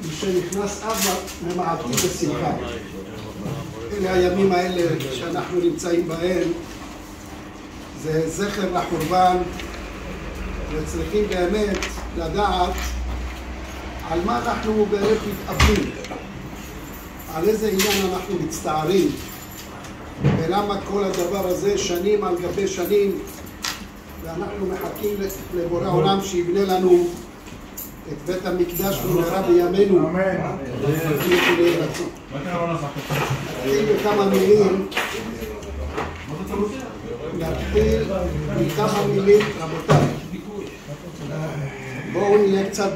משנכנס אב ממעטים בשמחה. אלה הימים האלה שאנחנו נמצאים בהם, זה זכר לחורבן, וצריכים באמת לדעת על מה אנחנו באמת מתאבלים, על איזה עניין אנחנו מצטערים, ולמה כל הדבר הזה שנים על גבי שנים, ואנחנו מחכים לבורא עולם שיבנה לנו את בית המקדש במהרה בימינו. אמן. נתחיל בכמה מילים. נתחיל בכמה מילים, רבותיי. בואו נהיה קצת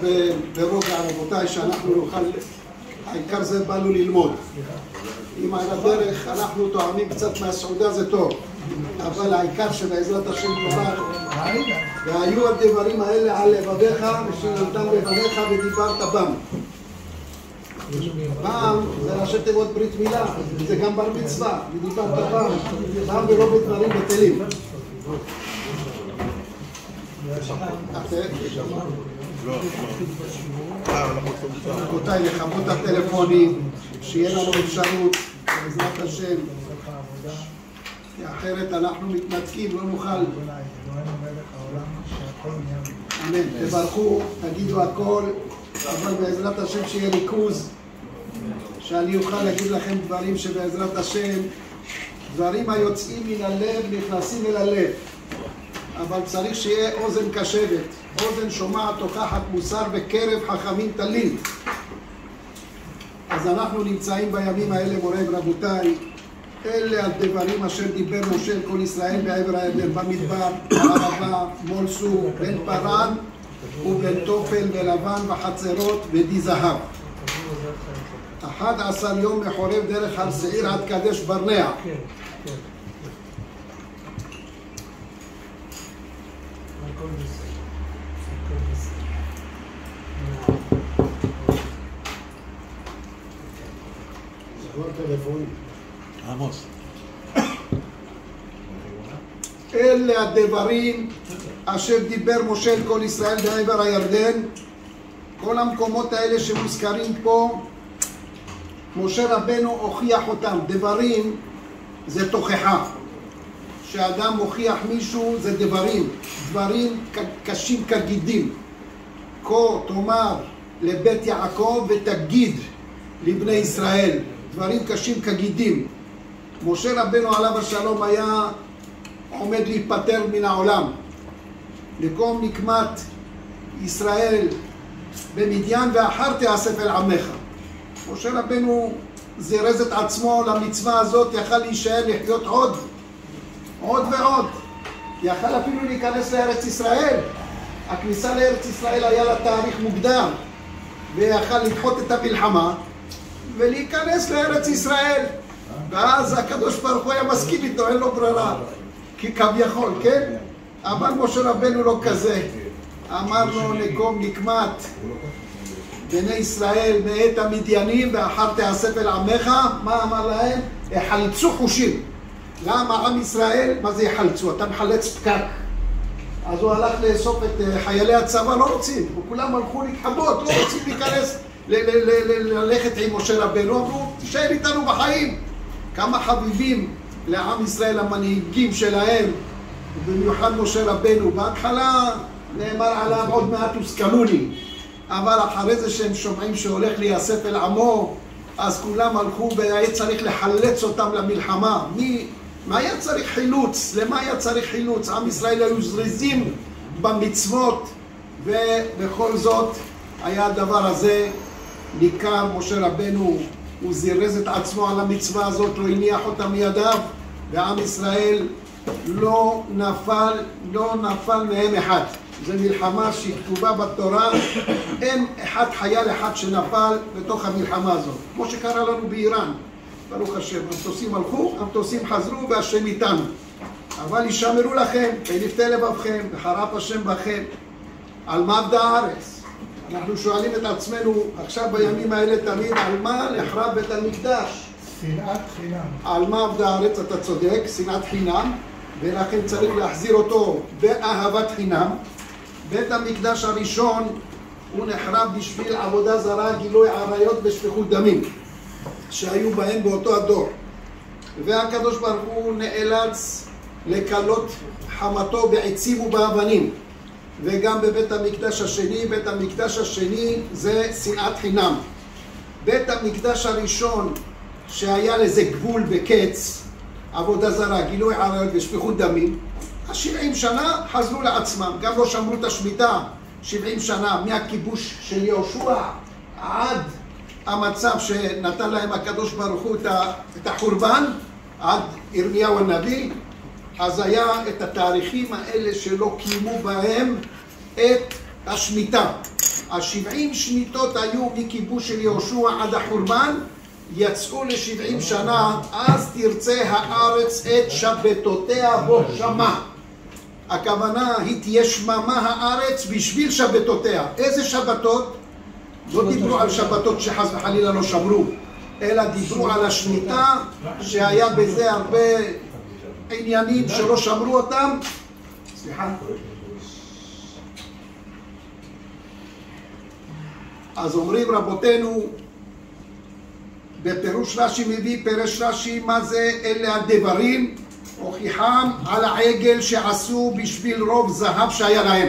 ברוגע, רבותיי, שאנחנו נוכל, העיקר זה באנו ללמוד. אם על הדרך אנחנו תואמים קצת מהסעודה זה טוב, אבל העיקר שבעזרת השם תאמר, והיו הדברים האלה על לבביך ושנתן לבביך ודיברת בם. בם זה ראשי תיבות ברית מילה, זה גם בר מצווה, ודיברת בם, בם ולא בדברים בטלים. רבותיי, לכבות את הטלפונים, שיהיה לנו אפשרות, בעזרת השם, כי אחרת אנחנו מתנתקים, לא נוכל. אמן, תברכו, תגידו הכל, אבל בעזרת השם שיהיה ריכוז, שאני אוכל להגיד לכם דברים שבעזרת השם, דברים היוצאים מן הלב נכנסים אל הלב. אבל צריך שיהיה אוזן קשבת, אוזן שומעת תוכחת מוסר בקרב חכמים תלים. אז אנחנו נמצאים בימים האלה, מוריי ורבותיי, אלה הדברים אשר דיבר משה אל כל ישראל בעבר הירדן במדבר, בערבה, מול סור, בין פרן ובין תופל ולבן וחצרות ודי זהב. 11 יום מחורב דרך הר שעיר עד קדש ברנע. עמוס. אלה הדברים אשר דיבר משה אל כל ישראל בעבר הירדן. כל המקומות האלה שמוזכרים פה, משה רבנו הוכיח אותם. דברים זה תוכחה. כשאדם מוכיח מישהו זה דברים, דברים קשים כגידים. כה תאמר לבית יעקב ותגיד לבני ישראל, דברים קשים כגידים. משה רבנו עליו השלום היה עומד להיפטר מן העולם. לקום נקמת ישראל במדיין ואחר תאסף אל עמך. משה רבנו זירז את עצמו למצווה הזאת, יכל להישאר לחיות עוד ועוד. יכל אפילו להיכנס לארץ ישראל. הכניסה לארץ ישראל היה לה תאריך מוקדם, ויכל לדחות את המלחמה ולהיכנס לארץ ישראל. ואז הקדוש ברוך הוא היה מסכים איתו, אין לו ברירה, כי כביכול, כן? אבל משה רבנו לא כזה. אמר לו, נקום נקמת בני ישראל מאת המדיינים ואחר תאסף אל עמך. מה אמר להם? החלצו חושים. למה עם ישראל? מה זה יחלצו? אתה מחלץ פקק. אז הוא הלך לאסוף את חיילי הצבא, לא רוצים, וכולם הלכו להתחבות, לא רוצים להיכנס, ללכת עם משה רבנו. אמרו, תישאר איתנו בחיים. כמה חביבים לעם ישראל המנהיגים שלהם, ובמיוחד משה רבנו. בהתחלה נאמר עליו עוד מעט הושכלוני, אבל אחרי זה שהם שומעים שהולך להיאסף אל עמו, אז כולם הלכו והיה צריך לחלץ אותם למלחמה. מה היה צריך חילוץ? למה היה צריך חילוץ? עם ישראל היו זריזים במצוות, ובכל זאת היה הדבר הזה ניכר. משה רבנו הוא זירז את עצמו על המצווה הזאת, לא הניח אותה מידיו, ועם ישראל לא נפל מהם אחד. זו מלחמה שהיא כתובה בתורה, אין חייל אחד שנפל בתוך המלחמה הזאת, כמו שקרה לנו באיראן. ברוך השם, המטוסים הלכו, המטוסים חזרו, והשם איתנו. אבל ישמרו לכם, ונפתה לבבכם, וחרף השם בכם. על מה עבדה הארץ? אנחנו שואלים את עצמנו עכשיו בימים האלה תמיד, על מה נחרב בית המקדש? שנאת חינם. על מה עבדה הארץ? אתה צודק, שנאת חינם, ולכן צריך להחזיר אותו באהבת חינם. בית המקדש הראשון הוא נחרב בשביל עבודה זרה, גילוי עריות ושפיכות דמים שהיו בהם באותו הדור. והקדוש ברוך הוא נאלץ לקלות חמתו בעצים ובאבנים. וגם בבית המקדש השני, בית המקדש השני זה שנאת חינם. בית המקדש הראשון שהיה לזה גבול וקץ, עבודה זרה, גילוי עריות ושפיכות דמים, 70 שנה חזרו לעצמם, גם לא שמרו את השמיטה 70 שנה, מהכיבוש של יהושע עד המצב שנתן להם הקדוש ברוך הוא את החורבן, עד ירמיהו הנביא. אז היה את התאריכים האלה שלא קיימו בהם את השמיטה. ה-70 שמיטות היו מכיבוש של יהושע עד החורבן, יצאו ל-70 שנה, אז תרצה הארץ את שבתותיה בו שמה. הכוונה היא תהיה שממה הארץ בשביל שבתותיה. איזה שבתות? לא דיברו על שבתות שחס וחלילה לא שמרו, אלא דיברו על השמיטה שהיה בזה הרבה עניינים שלא שמרו אותם. סליחה. אז אומרים רבותינו, בפירוש רש"י מביא פירש רש"י מה זה אלה הדברים, הוכיחם על העגל שעשו בשביל רוב זהב שהיה להם.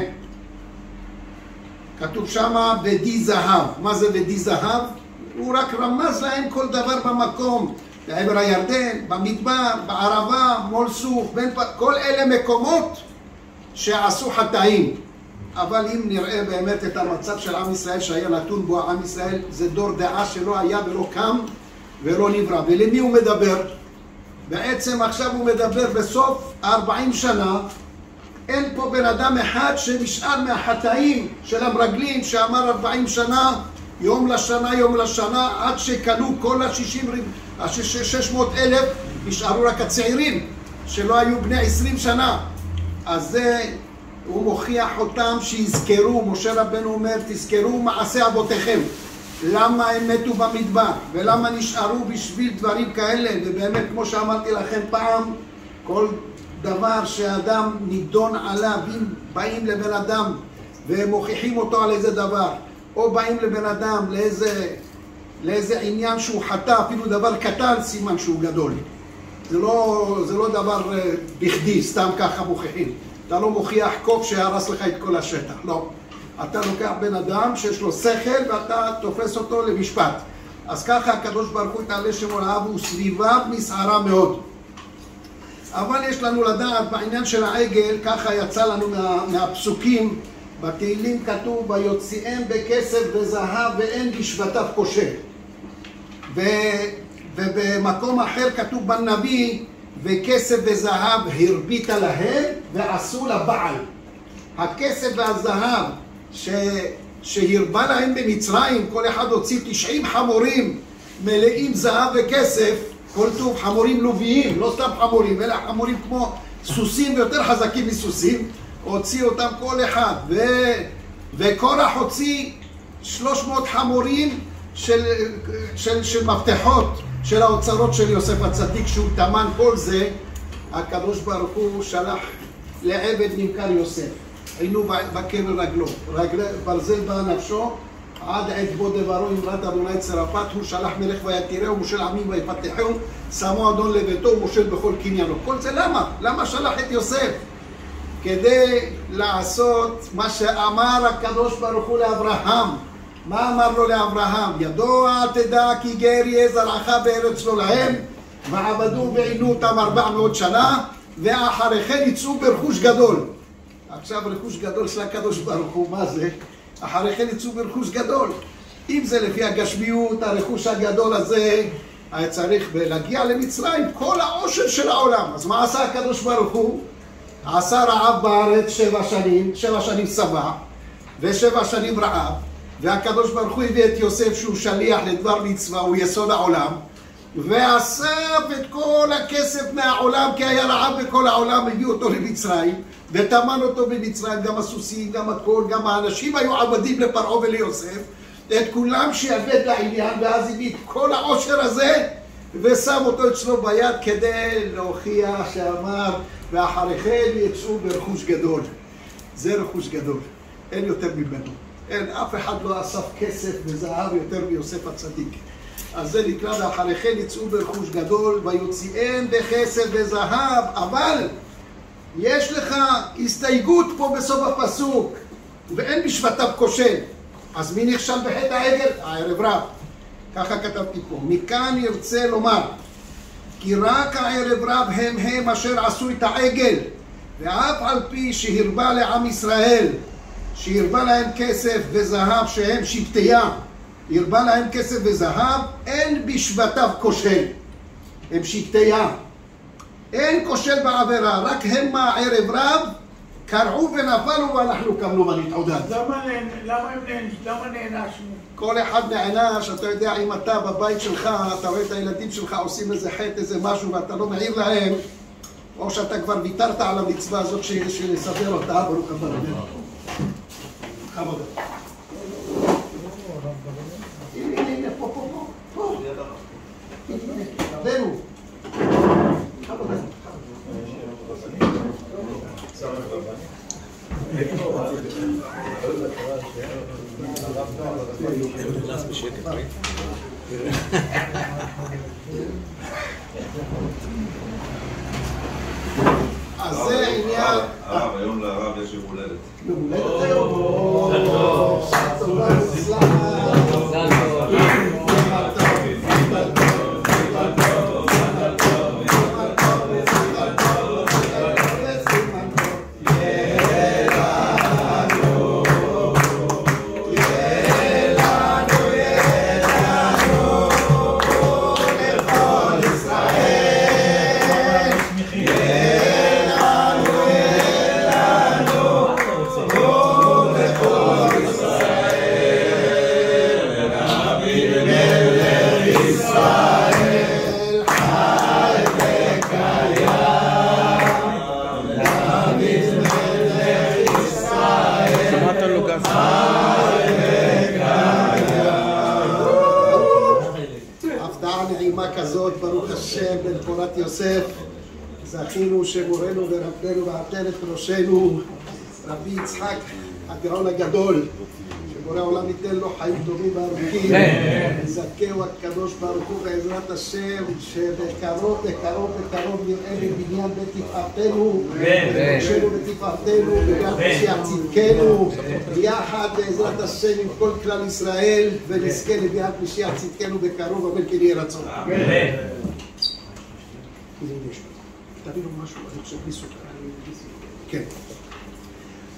כתוב שמה ודי זהב. מה זה ודי זהב? הוא רק רמז להם כל דבר במקום, בעבר הירדן, במדבר, בערבה, מול סוף, כל אלה מקומות שעשו חטאים. אבל אם נראה באמת את המצב של עם ישראל שהיה נתון בו עם ישראל, זה דור דעה שלא היה ולא קם ולא נברא. ולמי הוא מדבר? בעצם עכשיו הוא מדבר בסוף 40 שנה, אין פה בן אדם אחד שנשאר מהחטאים של המרגלים שאמר 40 שנה, יום לשנה, יום לשנה, עד שקלו כל ה-600,000, נשארו רק הצעירים שלא היו בני 20 שנה. אז זה הוא מוכיח אותם שיזכרו, משה רבנו אומר, תזכרו מעשה אבותיכם. למה הם מתו במדבר, ולמה נשארו בשביל דברים כאלה. ובאמת, כמו שאמרתי לכם פעם, כל דבר שאדם נידון עליו, אם באים לבן אדם ומוכיחים אותו על איזה דבר, או באים לבן אדם לאיזה עניין שהוא חטא, אפילו דבר קטן, סימן שהוא גדול. זה לא דבר בכדי, סתם ככה מוכיחים. אתה לא מוכיח קוף שהרס לך את כל השטח, לא. אתה לוקח בן אדם שיש לו שכל ואתה תופס אותו למשפט. אז ככה הקדוש ברוך הוא תעלה שמו לעב, הוא סביביו מסערה מאוד. אבל יש לנו לדעת בעניין של העגל, ככה יצא לנו מהפסוקים, בתהילים כתוב, ויוציאם בכסף וזהב ואין בשבטיו כושל. ובמקום אחר כתוב בנביא, וכסף וזהב הרבית להם ועשו לבעל. הכסף והזהב שהרבה להם במצרים, כל אחד הוציא 90 חמורים מלאים זהב וכסף, כל טוב חמורים לוביים, לא סתם חמורים, אלא חמורים כמו סוסים ויותר חזקים מסוסים, הוציא אותם כל אחד. וקורח הוציא 300 חמורים של מפתחות של האוצרות של יוסף הצדיק, שהוא תמן כל זה. הקדוש ברוך הוא שלח לעבד נמכר יוסף, היינו בקבר רגלו, ברזל בא נפשו, עד עת בו דברו אמרת אדוני צרפת, הוא שלח מלך ויתירהו, מושל עמים ויפתחהו, שמו אדון לביתו ומושל בכל קניינו. כל זה למה? למה שלח את יוסף? כדי לעשות מה שאמר הקדוש ברוך הוא לאברהם. מה אמר לו לאברהם? ידוע תדע כי גר יהיה זרעך בארץ לא להם, ועבדו ועינו אותם 400 שנה, ואחריכם יצאו ברכוש גדול. עכשיו רכוש גדול של הקדוש ברוך הוא, מה זה? אחריכם יצאו ברכוש גדול. אם זה לפי הגשמיות, הרכוש הגדול הזה היה צריך להגיע למצרים, כל העושר של העולם. אז מה עשה הקדוש ברוך הוא? עשה רעב בארץ 7 שנים, 7 שנים שבע, ו7 שנים רעב. והקדוש ברוך הוא הביא את יוסף שהוא שליח לדבר מצווה, הוא יסוד העולם, ואסף את כל הכסף מהעולם, כי היה רעב בכל העולם, הביא אותו למצרים, ותמן אותו במצרים, גם הסוסים, גם הכל, גם האנשים היו עבדים לפרעה וליוסף, את כולם שיעבד לעניין, ואז הביא את כל העושר הזה, ושם אותו אצלו ביד כדי להוכיח שאמר, ואחריכם יצאו ברכוש גדול. זה רכוש גדול, אין יותר ממנו. אין, אף אחד לא אסף כסף וזהב יותר מיוסף הצדיק. אז זה נקרא, ואחרי כן יצאו ברכוש גדול, ויוציאם בכסף וזהב, אבל יש לך הסתייגות פה בסוף הפסוק, ואין בשבטיו כושל. אז מי נכשל בחטא העגל? הערב רב. ככה כתבתי פה. מכאן ירצה לומר, כי רק הערב רב הם אשר עשו את העגל, ואף על פי שהרבה לעם ישראל, שהרבה להם כסף וזהב שהם שבטיה, הרבה להם כסף וזהב, אין בשבטיו כושל. הם שבטיה. אין כושל בעבירה, רק הם מהערב רב קרעו ונפלו ואנחנו קמנו ונתעודד. למה נענשנו? כל אחד נענש, אתה יודע, אם אתה בבית שלך, אתה רואה את הילדים שלך עושים איזה חטא, איזה משהו, ואתה לא מעיר להם, או שאתה כבר ויתרת על המצווה הזאת שנסדר אותה, ברוך הבא. חמודה. הנה, פה. רבנו. חמודה. אז זה עניין... הרב, היום לרב יש יום הולדת. יום הולדת היום? תודה בן פורת יוסף, זכינו שמורנו ורבנו ועטרת ראשנו רבי יצחק הגאון הגדול, שבורא העולם ייתן לו חיים טובים וארוכים, יזכהו הקדוש ברוך הוא בעזרת השם, שבקרוב נראה בבניין בית תפארתנו, ראשנו בתפארתנו וגם משיח צדקנו, יחד בעזרת השם עם כל כלל ישראל, ונזכה לביאת משיח צדקנו בקרוב, אמן כן יהי רצון. תבינו משהו, אני חושב בלי סוכר. כן.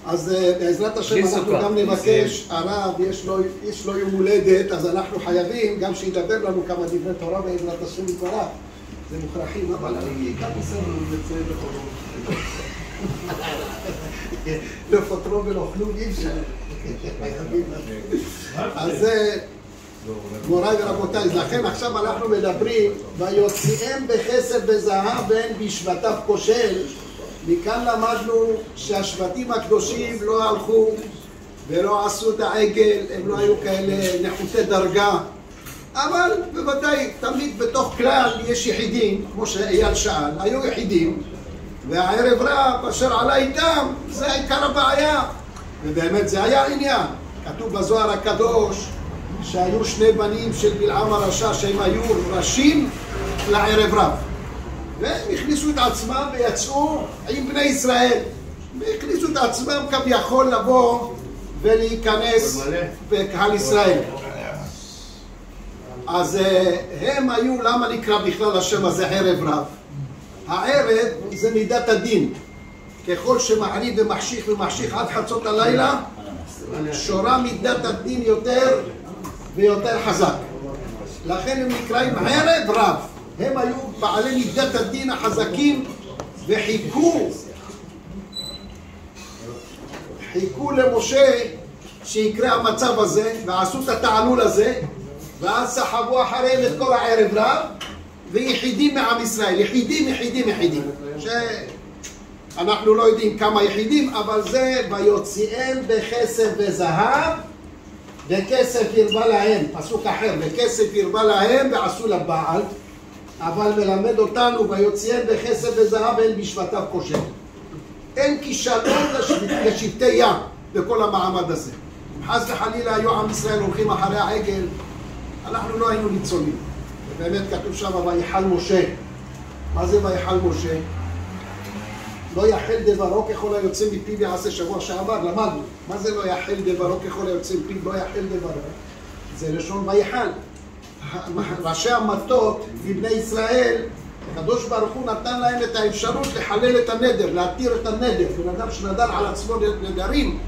אז בעזרת השם אנחנו גם נבקש, הרב יש לו יום הולדת, אז אנחנו חייבים גם שידבר לנו כמה דברי תורה בעזרת השם יתברך. זה מוכרחים, אבל אני גם מסרנו את זה לכלום. לא פוטרו ולא כלום, אי אפשר. אז זה... מוריי ורבותיי, לכן עכשיו אנחנו מדברים ויוציאם בכסף וזהב ואין בשבטיו כושל. מכאן למדנו שהשבטים הקדושים לא הלכו ולא עשו את העגל, הם לא היו כאלה נחותי דרגה, אבל בוודאי תמיד בתוך כלל יש יחידים, כמו שאייל שאל, היו יחידים, והערב רב אשר עלה איתם זה עיקר הבעיה, ובאמת זה היה עניין. כתוב בזוהר הקדוש שהיו שני בנים של בלעם הרשע שהם היו ראשים לערב רב, והם הכניסו את עצמם ויצאו עם בני ישראל, והכניסו את עצמם כביכול לבוא ולהיכנס בקהל ישראל. אז הם היו, למה נקרא בכלל השם הזה ערב רב? הערב זה מידת הדין, ככל שמעריב ומחשיך עד חצות הלילה שורה מידת הדין יותר ויותר חזק, לכן הם נקראים ערב רב. הם היו בעלי מידת הדין החזקים וחיכו למשה שיקרה המצב הזה, ועשו את התעלול הזה, ואז סחבו אחריהם את כל הערב רב, ויחידים מעם ישראל, יחידים שאנחנו לא יודעים כמה יחידים, אבל זה ויוציאם בכסף וזהב וכסף ירבה להם, פסוק אחר, וכסף ירבה להם ועשו לבעל, אבל מלמד אותנו ויוציאם בכסף וזהב אין בשבטיו כושל. אין כישלון לשבטי ים בכל המעמד הזה. חס וחלילה היו עם ישראל הולכים אחרי העגל, אנחנו לא היינו ניצולים. ובאמת כתוב שם, ויחל משה. מה זה ויחל משה? לא יחל דברו ככל היוצא מפיו יעשה. שבוע שעבר למדנו. מה זה לא יחל דברו ככל היוצא מפיו? לא יחל דברו. זה לשון ויחל. ראשי המטות לבני ישראל, הקדוש ברוך הוא נתן להם את האפשרות לחלל את הנדר, להתיר את הנדר. בן אדם שנדר על עצמו נדרים,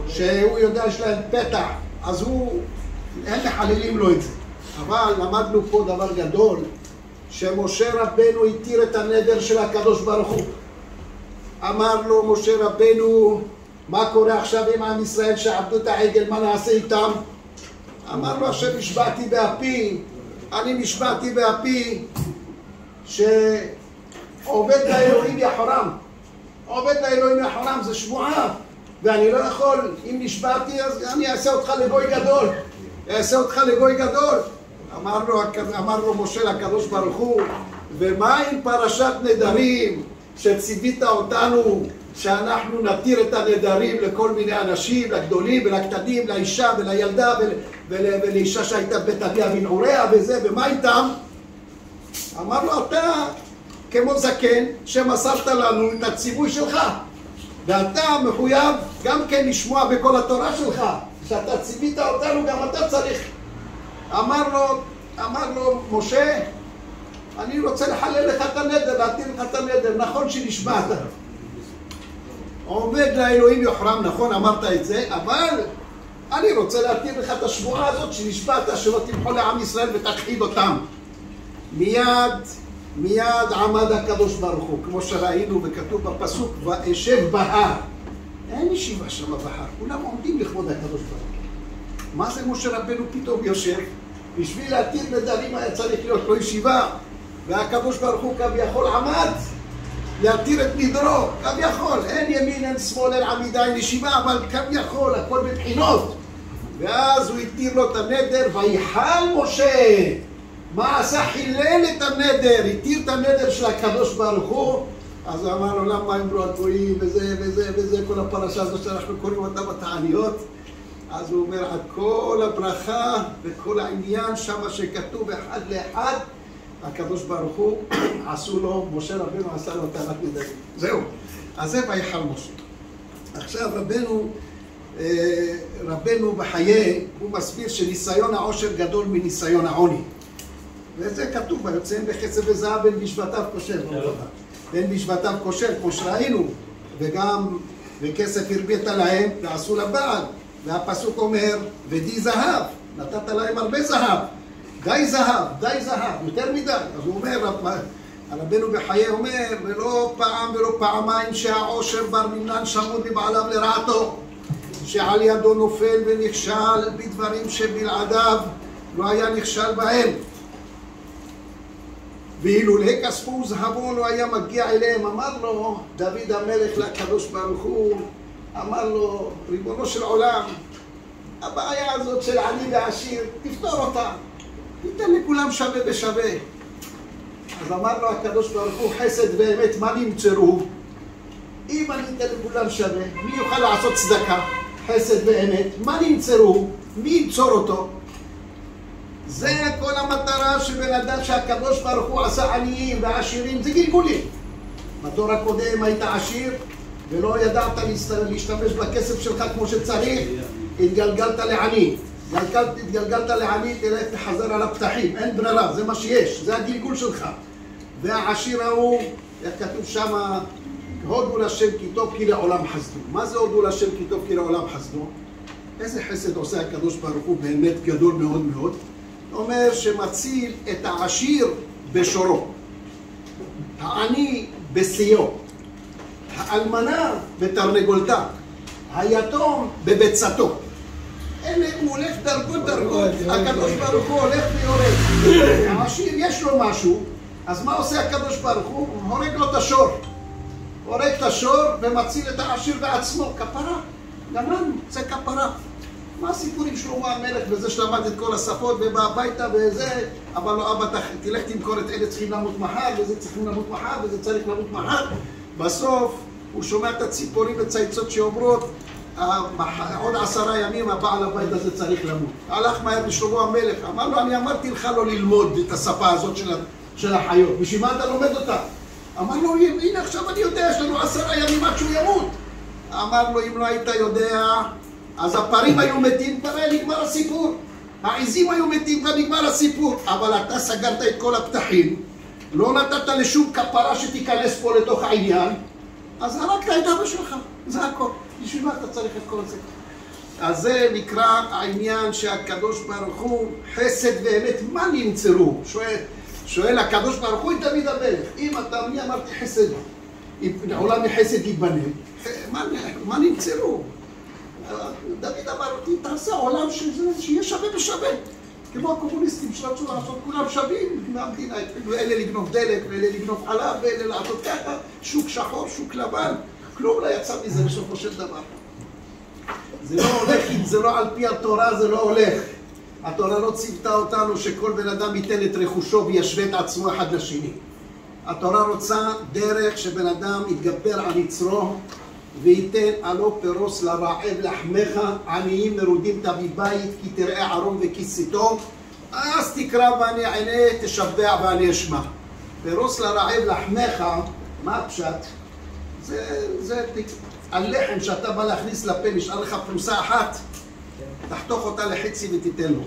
שהוא יודע יש להם פתח, אז הם מחללים לו את זה. אבל למדנו פה דבר גדול, שמשה רבנו התיר את הנדר של הקדוש ברוך הוא. אמר לו משה רבנו, מה קורה עכשיו עם עם ישראל שעבדו את העגל, מה נעשה איתם? אמר לו, השם נשבעתי באפי, אני נשבעתי באפי, שעובד לאלוהים יחורם. עובד לאלוהים יחורם זה שבועה, ואני לא יכול, אם נשבעתי אז אני אעשה אותך לגוי גדול. אעשה אותך לגוי גדול. אמר לו משה לקדוש ברוך הוא, ומה עם פרשת נדרים שציווית אותנו שאנחנו נתיר את הנדרים לכל מיני אנשים, לגדולים ולקטנים, לאישה ולילדה ולאישה שהייתה בית אביה בנעוריה וזה, ומה איתם? אמר לו, אתה כמו זקן שמסרת לנו את הציווי שלך, ואתה מחויב גם כן לשמוע בכל התורה שלך, שאתה ציווית אותנו גם אתה צריך. אמר לו משה, אני רוצה לחלל לך את הנדר, להתיר לך את הנדר, נכון שנשבעת. עובד לאלוהים יוחרם, נכון, אמרת את זה, אבל אני רוצה להתיר לך את השבועה הזאת שנשבעת, שלא תמחול לעם ישראל ותכחיד אותם. מיד עמד הקדוש ברוך הוא, כמו שראינו וכתוב בפסוק, ואשב בהר. אין ישיבה שם בהר, כולם עומדים לכבוד הקדוש ברוך הוא. מה זה משה רבנו פתאום יושב? בשביל להתיר נדרים היה צריך להיות לו ישיבה, והקדוש ברוך הוא כביכול עמד להתיר את נדרו, כביכול, אין ימין, אין שמאל, אין עמידה, אין ישיבה, אבל כביכול, הכל בבחינות. ואז הוא התיר לו את הנדר, ויחל משה. מה עשה? חילל את הנדר, התיר את הנדר של הקדוש ברוך הוא. אז הוא אמר לו, למה הם לא הגויים, וזה וזה וזה, כל הפרשה הזאת שאנחנו קוראים אותה בתעניות. אז הוא אומר, כל הברכה וכל העניין שם שכתוב אחד לאחד, הקדוש ברוך הוא עשו לו, משה רבנו עשה לו תעלת נדרים. זהו. אז זה ויחל משה. עכשיו רבנו בחיי, הוא מסביר שניסיון העושר גדול מניסיון העוני. וזה כתוב, היוצאים בכסף וזהב בין בשבטיו כושל. בין בשבטיו כושל, כמו שראינו. וגם בכסף הרבית להם ועשו לבעל. והפסוק אומר, ודי זהב, נתת להם הרבה זהב. די זהב, יותר מדי. אז הוא אומר, רבנו בחיי אומר, ולא פעם ולא פעמיים שהעושר בר מינן שמוד מבעליו לרעתו, שעל ידו נופל ונכשל בדברים שבלעדיו לא היה נכשל בהם. ואילולא כספו וזהבו לא היה מגיע אליהם. אמר לו דוד המלך לקדוש ברוך הוא, אמר לו, ריבונו של עולם, הבעיה הזאת של עני ועשיר, תפתור אותה. ניתן לכולם שווה בשווה. אז אמר לו הקדוש ברוך הוא, חסד באמת, מה נמצרו? אם אני אתן לכולם שווה, מי יוכל לעשות צדקה? חסד באמת, מה נמצרו? מי ייצור אותו? זה כל המטרה שבן אדם שהקדוש ברוך הוא עשה עניים ועשירים, זה גלגולים. בדור הקודם היית עשיר ולא ידעת להשתמש בכסף שלך כמו שצריך, התגלגלת לעני. התגלגלת לעני, תלך תחזר על הפתחים, אין ברירה, זה מה שיש, זה הגלגול שלך. והעשיר ההוא, איך כתוב שם, הודו לשם כי טוב כי לעולם חסדו. מה זה הודו לשם כי טוב כי לעולם חסדו? איזה חסד עושה הקדוש ברוך הוא באמת גדול מאוד מאוד. אומר שמציל את העשיר בשורו, העני בשיאו, האלמנה בתרנגולתה, היתום בביצתו. הוא הולך דרגות, הקדוש ברוך הוא הולך ויורד. העשיר יש לו משהו, אז מה עושה הקדוש ברוך הוא? הוא הורג לו את השור. הורג את השור ומציל את העשיר בעצמו. כפרה, גמרנו, זה כפרה. מה הסיפורים שלמה המלך וזה שלמד את כל השפות ובא הביתה וזה, אבל לא, אבא תלך תמכור את אלה צריכים למות מחר וזה צריכים למות מחר וזה צריך למות מחר. בסוף הוא שומע את הציפורים וצייצות שאומרות, עוד 10 ימים הבעל הבית הזה צריך למות. הלך מהר לשלמה המלך, אמר לו, אני אמרתי לך לא ללמוד את השפה הזאת של החיות. בשביל מה אתה לומד אותה? אמר לו, הנה עכשיו אני יודע, יש לנו 10 ימים עד שהוא ימות. אמר לו, אם לא היית יודע, אז הפרים היו מתים, כבר היה נגמר הסיפור. העזים היו מתים, כבר נגמר הסיפור. אבל אתה סגרת את כל הפתחים, לא נתת לשום כפרה שתיכנס פה לתוך העניין, אז הרגת את אבא שלך, זה הכל. בשביל מה אתה צריך את כל זה? אז זה נקרא העניין שהקדוש ברוך הוא חסד ואמת, מה נמצרו? שואל הקדוש ברוך הוא את דוד המלך, אם אתה, אני אמרתי חסד, אם עולם מחסד ייבנה, מה נמצרו? דוד אמר אותי, תעשה עולם שיהיה שווה בשווה. כמו הקומוניסטים שרצו לעשות, כולם שווים מהמדינה, אלה לגנוב דלק, ואלה לגנוב חלב, ואלה לעשות ככה, שוק שחור, שוק לבן, כלום לא יצא מזה בסופו של דבר. זה לא הולך, אם זה לא על פי התורה, זה לא הולך. התורה לא ציוותה אותנו שכל בן אדם ייתן את רכושו וישווה את עצמו אחד לשני. התורה רוצה דרך שבן אדם יתגבר על יצרו וייתן עלו פירוס לרעב לחמך, עניים מרודים תביא בית, כי תראה ערום וכיסיתו, אז תקרא ואני אענה, תשבע ואני אשמע. פירוס לרעב לחמך, מה הפשט? זה הלחם שאתה בא להכניס לפה, נשאר לך פרוסה אחת, תחתוך אותה לחצי ותיתן לו.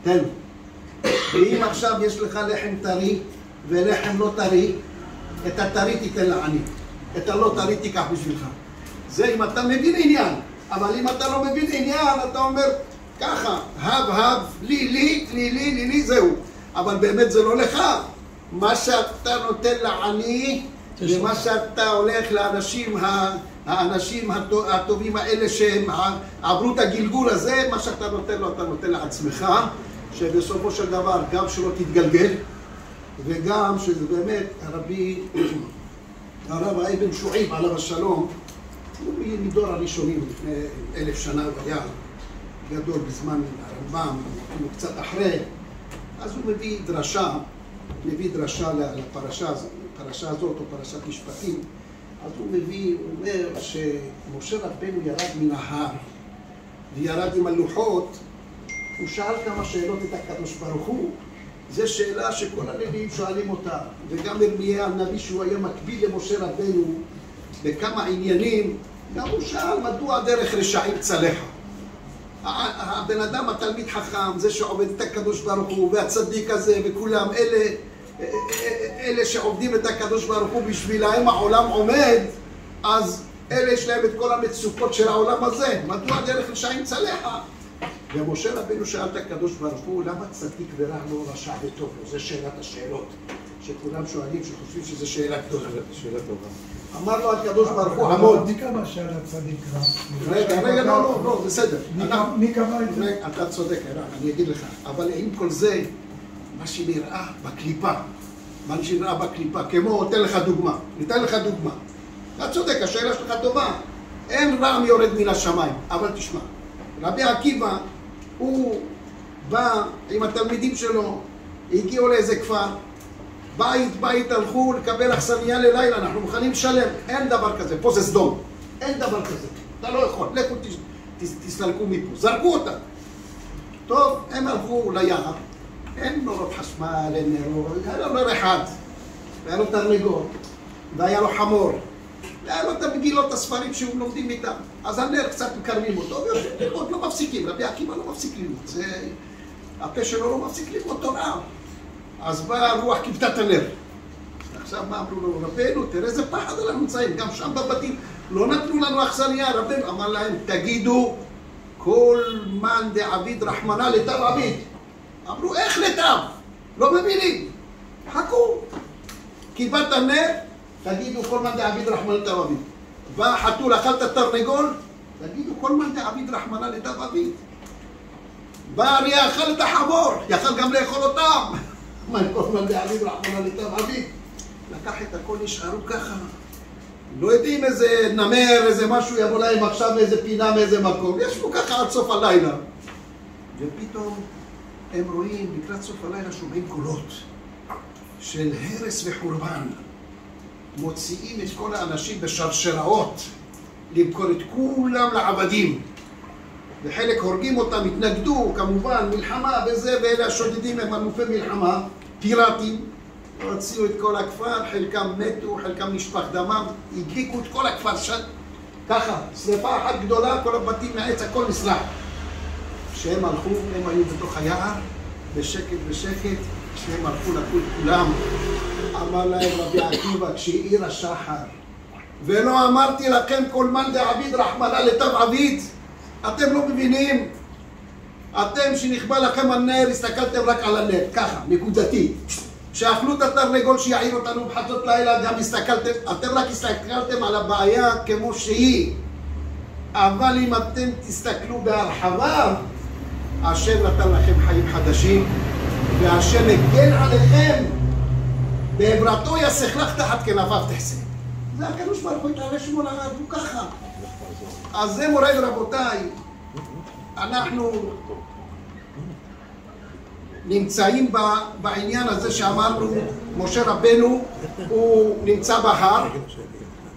תן לו. ואם עכשיו יש לך לחם טרי ולחם לא טרי, את הטרי תיתן לעני, את הלא טרי תיקח בשבילך. זה אם אתה מבין עניין, אבל אם אתה לא מבין עניין, אתה אומר ככה, הב, לי, זהו. אבל באמת זה לא לך. מה שאתה נותן לעני, ומה שאתה הולך לאנשים, האנשים הטובים האלה שהם עברו את הגלגול הזה, מה שאתה נותן לו, אתה נותן לעצמך, שבסופו של דבר גם שלא תתגלגל, וגם שזה באמת הרב אבן שועיב עליו השלום, הוא מדור הראשונים לפני 1000 שנה, הוא היה גדול בזמן הרמב"ם, הוא קצת אחרי, אז הוא מביא דרשה לפרשה הזאת, או פרשת משפטים. אז הוא אומר שמשה רבנו ירד מן ההר וירד עם הלוחות, הוא שאל כמה שאלות את הקדוש ברוך הוא. זו שאלה שכל הנביאים שואלים אותה, וגם ירמיה הנביא שהוא היה מקביל למשה רבנו בכמה עניינים, גם הוא שאל מדוע דרך רשעים צלחה. הבן אדם התלמיד חכם, זה שעובד את הקדוש ברוך הוא, והצדיק הזה וכולם, אלה שעובדים את הקדוש ברוך הוא בשבילהם העולם עומד, אז אלה יש להם את כל המצוקות של העולם הזה. מדוע דרך רשעים צלחה? ומשה רבנו שאל את הקדוש ברוך הוא, למה צדיק ורע לא רשע וטוב לו? זה שאלת השאלות שכולם שואלים, שחושבים שזו שאלה גדולה. שאלה טובה. אמר לו הקדוש ברוך הוא, עמוד. מי קבע שאלת צדיק רע? רגע, לא, בסדר. מי קבע את זה? אתה צודק, אני אגיד לך. אבל עם כל זה, מה שנראה בקליפה, כמו, ניתן לך דוגמה. אתה צודק, השאלה שלך טובה. אין רעם יורד מן השמיים, אבל תשמע. רבי עקיבא, הוא בא עם התלמידים שלו, הגיעו לאיזה כפר, בית הלכו לקבל אכסניה ללילה, אנחנו מוכנים לשלם, אין דבר כזה, פה זה סדום, אין דבר כזה, אתה לא יכול, לכו תסתלקו מפה, זרקו אותה. טוב, הם הלכו ליער, אין נורות חשמל, אין נרות, היה לו נר אחד, והיה לו תרנגול, והיה לו חמור, והיה לו את המגילות, הספרים שהם לומדים איתם, אז הנר קצת מקרמים אותו, ויושבים ללמוד, לא מפסיקים, רבי עקיבא לא מפסיק ללמוד, הפה שלו לא מפסיק ללמוד תורה. אז באה הרוח כיבתה את הנר. עכשיו מה אמרו לו? רבנו, תראה איזה פחד אנחנו נמצאים, גם שם בבתים לא נתנו לנו אכסניה. רבנו אמר להם, תגידו כל מן דעביד רחמנא לטב עביד. אמרו, איך לטב? לא מבינים. חכו. כיבת הנר, תגידו כל מן דעביד רחמנא לטב עביד. בא חתול, אכל את התרנגול, תגידו כל מן דעביד רחמנא לטב עביד. בא אריה, אכל את החמור, יכל גם לאכול אותם. מה כל מן דעביד רחמנא לטב עביד? לקח את הכל, נשארו ככה. לא יודעים איזה נמר, איזה משהו יבוא להם עכשיו מאיזה פינה, מאיזה מקום. ישבו ככה עד סוף הלילה. ופתאום הם רואים, לקראת סוף הלילה, שומעים קולות של הרס וחורבן. מוציאים את כל האנשים בשרשראות למכור את כולם לעבדים. וחלק הורגים אותם, התנגדו, כמובן, מלחמה וזה, ואלה השודדים הם אלופי מלחמה, פיראטים. הוציאו את כל הכפר, חלקם מתו, חלקם נשפך דמם, הדליקו את כל הכפר ככה, שריפה אחת גדולה, כל הבתים מהעץ, הכל נסלח. כשהם הלכו, הם היו בתוך היער, בשקט בשקט, כשהם הלכו לקחו את כולם. אמר להם רבי עקיבא, כשהאיר השחר, ולא אמרתי לכם כל מאן דעביד רחמנא לטב עביד. אתם לא מבינים? אתם שנכבה לכם הנר, הסתכלתם רק על הנר, ככה, נקודתי. שאכלו את התרנגול שיעיר אותנו בחצות לילה, גם הסתכלתם, אתם רק הסתכלתם על הבעיה כמו שהיא. אבל אם אתם תסתכלו בהרחבה, השם נתן לכם חיים חדשים, והשם הגן עליכם, בעברתו יסך לך תחת כנפיו תחסה. זה הקדוש ברוך הוא יתעלה שמו לעד, הוא ככה. אז זה מוריי ורבותיי, אנחנו נמצאים בעניין הזה שאמרנו, משה רבנו הוא נמצא בהר,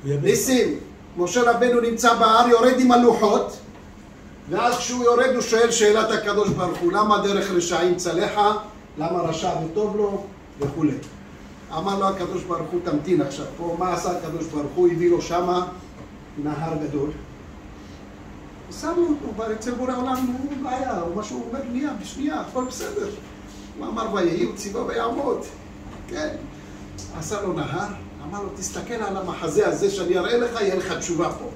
ניסים, משה רבנו נמצא בהר, יורד עם הלוחות, ואז כשהוא יורד הוא שואל שאלת הקדוש ברוך הוא, למה דרך רשעים צלחה, למה רשע וטוב לו וכו'. אמר לו הקדוש ברוך הוא, תמתין עכשיו פה, מה עשה הקדוש ברוך הוא? הביא לו שמה נהר גדול, שמו אותו, אבל אצל בורא עולם הוא בעיה, או משהו הוא אומר נהיה בשנייה, הכל בסדר. הוא אמר ויהי, הוא ציווה ויעמוד, כן. עשה לו נהר, אמר לו תסתכל על המחזה הזה שאני אראה לך, יהיה לך תשובה פה.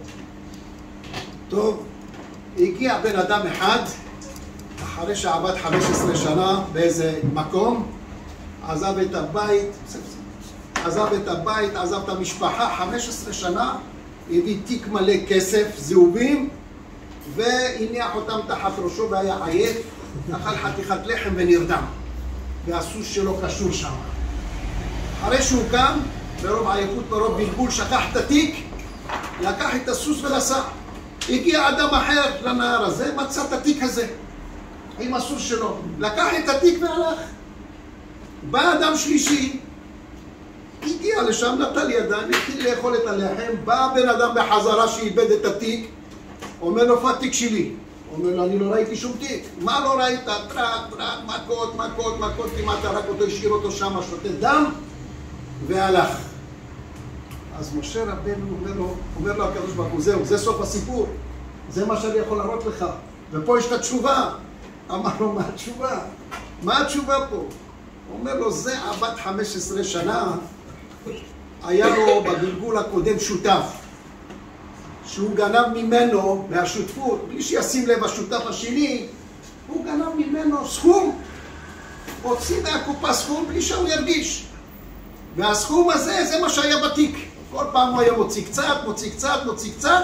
טוב, הגיע בן אדם אחד, אחרי שעבד 15 שנה באיזה מקום, עזב את הבית, עזב את המשפחה, 15 שנה, הביא תיק מלא כסף, זהובים, והניח אותם תחת ראשו והיה עייף, אכל חתיכת לחם ונרדם, והסוס שלו קשור שם. אחרי שהוא קם, ברוב עייפות, ברוב בלבול, שכח את התיק, לקח את הסוס ונסע. הגיע אדם אחר לנהר הזה, מצא את התיק הזה עם הסוס שלו, לקח את התיק והלך. בא אדם שלישי, הגיע לשם, נטל ידיים, התחיל לאכול את הלחם, בא בן אדם בחזרה שאיבד את התיק, אומר לו, איפה התיק שלי? אומר לו, אני לא ראיתי שום תיק. מה לא ראית? טרק, מכות, כמעט הרג אותו, השאיר אותו שם, שותה דם, והלך. אז משה רבנו אומר לו הקדוש ברוך הוא, זהו, זה סוף הסיפור. זה מה שאני יכול להראות לך. ופה יש את התשובה. אמר לו, מה התשובה? מה התשובה פה? אומר לו, זה עבד 15 שנה, היה לו בגלגול הקודם שותף, שהוא גנב ממנו, מהשותפות, בלי שישים לב השותף השני, הוא גנב ממנו סכום, הוציא מהקופה סכום בלי שהוא ירגיש. והסכום הזה, זה מה שהיה בתיק. כל פעם הוא היה מוציא קצת,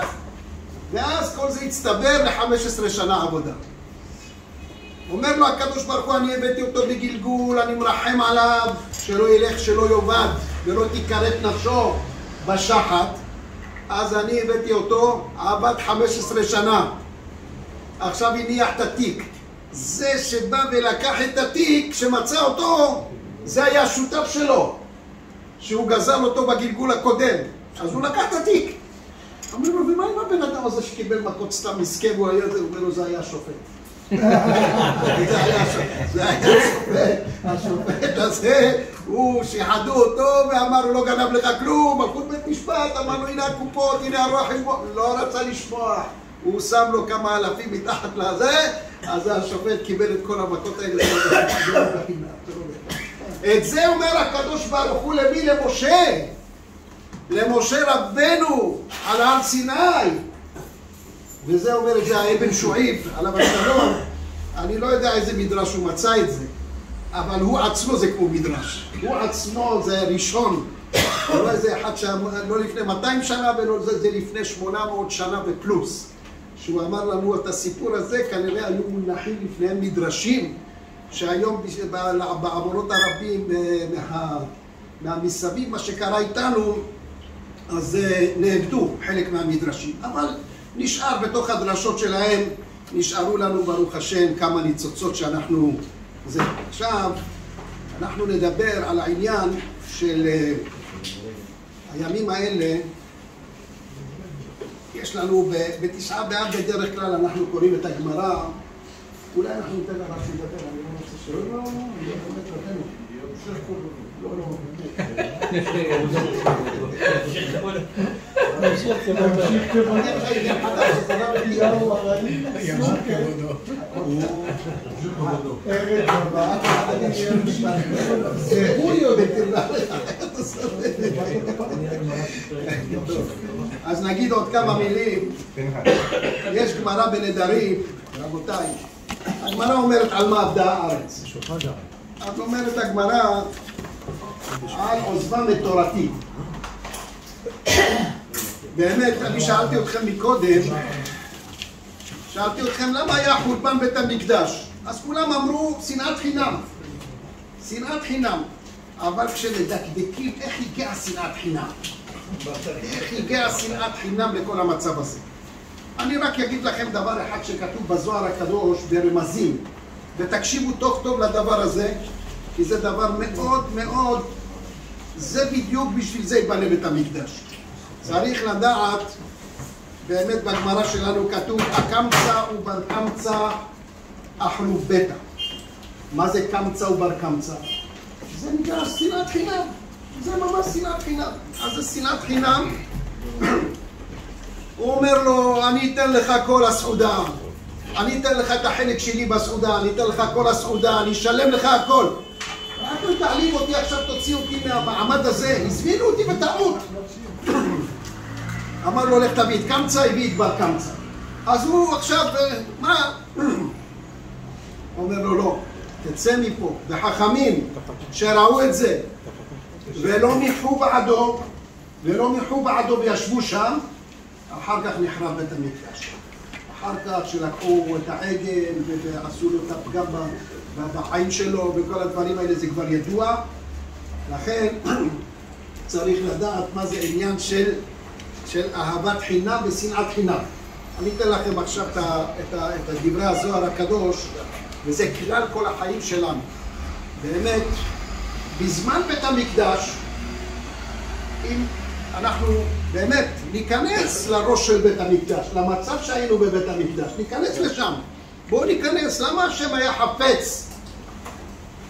ואז כל זה הצטבר ל-15 שנה עבודה. אומר לו הקדוש ברוך הוא, אני הבאתי אותו בגלגול, אני מרחם עליו, שלא ילך, שלא יאבד, ולא תיכרת נפשו בשחת. אז אני הבאתי אותו, עבד 15 שנה. עכשיו הניח את התיק. זה שבא ולקח את התיק, שמצא אותו, זה היה השותף שלו, שהוא גזל אותו בגלגול הקודם. אז הוא לקח את התיק. אומר לו, ומה עם הבן אדם הזה שקיבל מכות סתם מסכם, הוא אומר לו, זה היה שופט. זה היה שופט. השופט הזה, הוא שיחדו אותו ואמר, הוא לא גנב לך כלום, מלכות בית משפט, אמר לו, הנה הקופות, הנה הרוח, לא רצה לשמוע. הוא שם לו כמה אלפים מתחת לזה, אז השופט קיבל את כל המכות האלה. את זה אומר הקדוש ברוך הוא למי? למשה. למשה רבנו על הר סיני. וזה אומר את זה האבן שועיב עליו השלום. אני לא יודע איזה מדרש הוא מצא את זה, אבל הוא עצמו זה כמו מדרש. הוא עצמו זה ראשון. לא איזה אחד לא לפני 200 שנה ולא זה לפני 800 שנה ופלוס. שהוא אמר לנו את הסיפור הזה, כנראה היו מונחים לפניהם מדרשים, שהיום בעבורות הרבים מהמסביב, מה שקרה איתנו, אז נאבדו חלק מהמדרשים. אבל נשאר בתוך הדרשות שלהם, נשארו לנו ברוך השם כמה ניצוצות שאנחנו... עכשיו, אנחנו נדבר על העניין של הימים האלה, יש לנו בתשעה באב בדרך כלל אנחנו קוראים את הגמרא. אולי אנחנו ניתן לרב שידבר, אני לא רוצה שלא, לא, אני לא באמת נותנו. לא, לא. אז נגיד עוד כמה מילים. יש גמרא בנדרים, רבותיי. הגמרא אומרת על מה עבדה הארץ. את אומרת הגמרא על עוזבם את תורתי. באמת, אני שאלתי אתכם מקודם, שאלתי אתכם למה היה חורבן בית המקדש. אז כולם אמרו שנאת חינם. שנאת חינם. אבל כשמדקדקים איך הגיעה שנאת חינם? איך הגיעה שנאת חינם לכל המצב הזה? אני רק אגיד לכם דבר אחד שכתוב בזוהר הקדוש ברמזים, ותקשיבו טוב טוב לדבר הזה, כי זה דבר מאוד מאוד, זה בדיוק בשביל זה ייבנה בית המקדש. צריך לדעת, באמת בגמרא שלנו כתוב, הקמצא ובר קמצא אכלו ביתה. מה זה קמצא ובר קמצא? זה נקרא שנאת חינם. זה ממש שנאת חינם. אז זה שנאת חינם. הוא אומר לו, אני אתן לך כל הסעודה, אני אתן לך את החלק שלי בסעודה, אני אתן לך כל הסעודה, אני אשלם לך הכל. רק תעלים אותי עכשיו, תוציא אותי מהמעמד הזה, הזמינו אותי בטעות. אמר לו, לך תביא את קמצא, הביא את בר קמצא. אז הוא עכשיו, מה? אומר לו, לא, תצא מפה. וחכמים שראו את זה, ולא מיחו בעדו וישבו שם, אחר כך נחרב בית המקדש. אחר כך שלקחו את העגל ועשו לו את הפגם בחיים שלו וכל הדברים האלה, זה כבר ידוע. לכן צריך לדעת מה זה עניין של אהבת חינם ושנאת חינם. אני אתן לכם עכשיו את דברי הזוהר הקדוש, וזה כלל כל החיים שלנו. באמת, בזמן בית המקדש, אם אנחנו באמת ניכנס לראש של בית המקדש, למצב שהיינו בבית המקדש, ניכנס לשם. בואו ניכנס, למה השם היה חפץ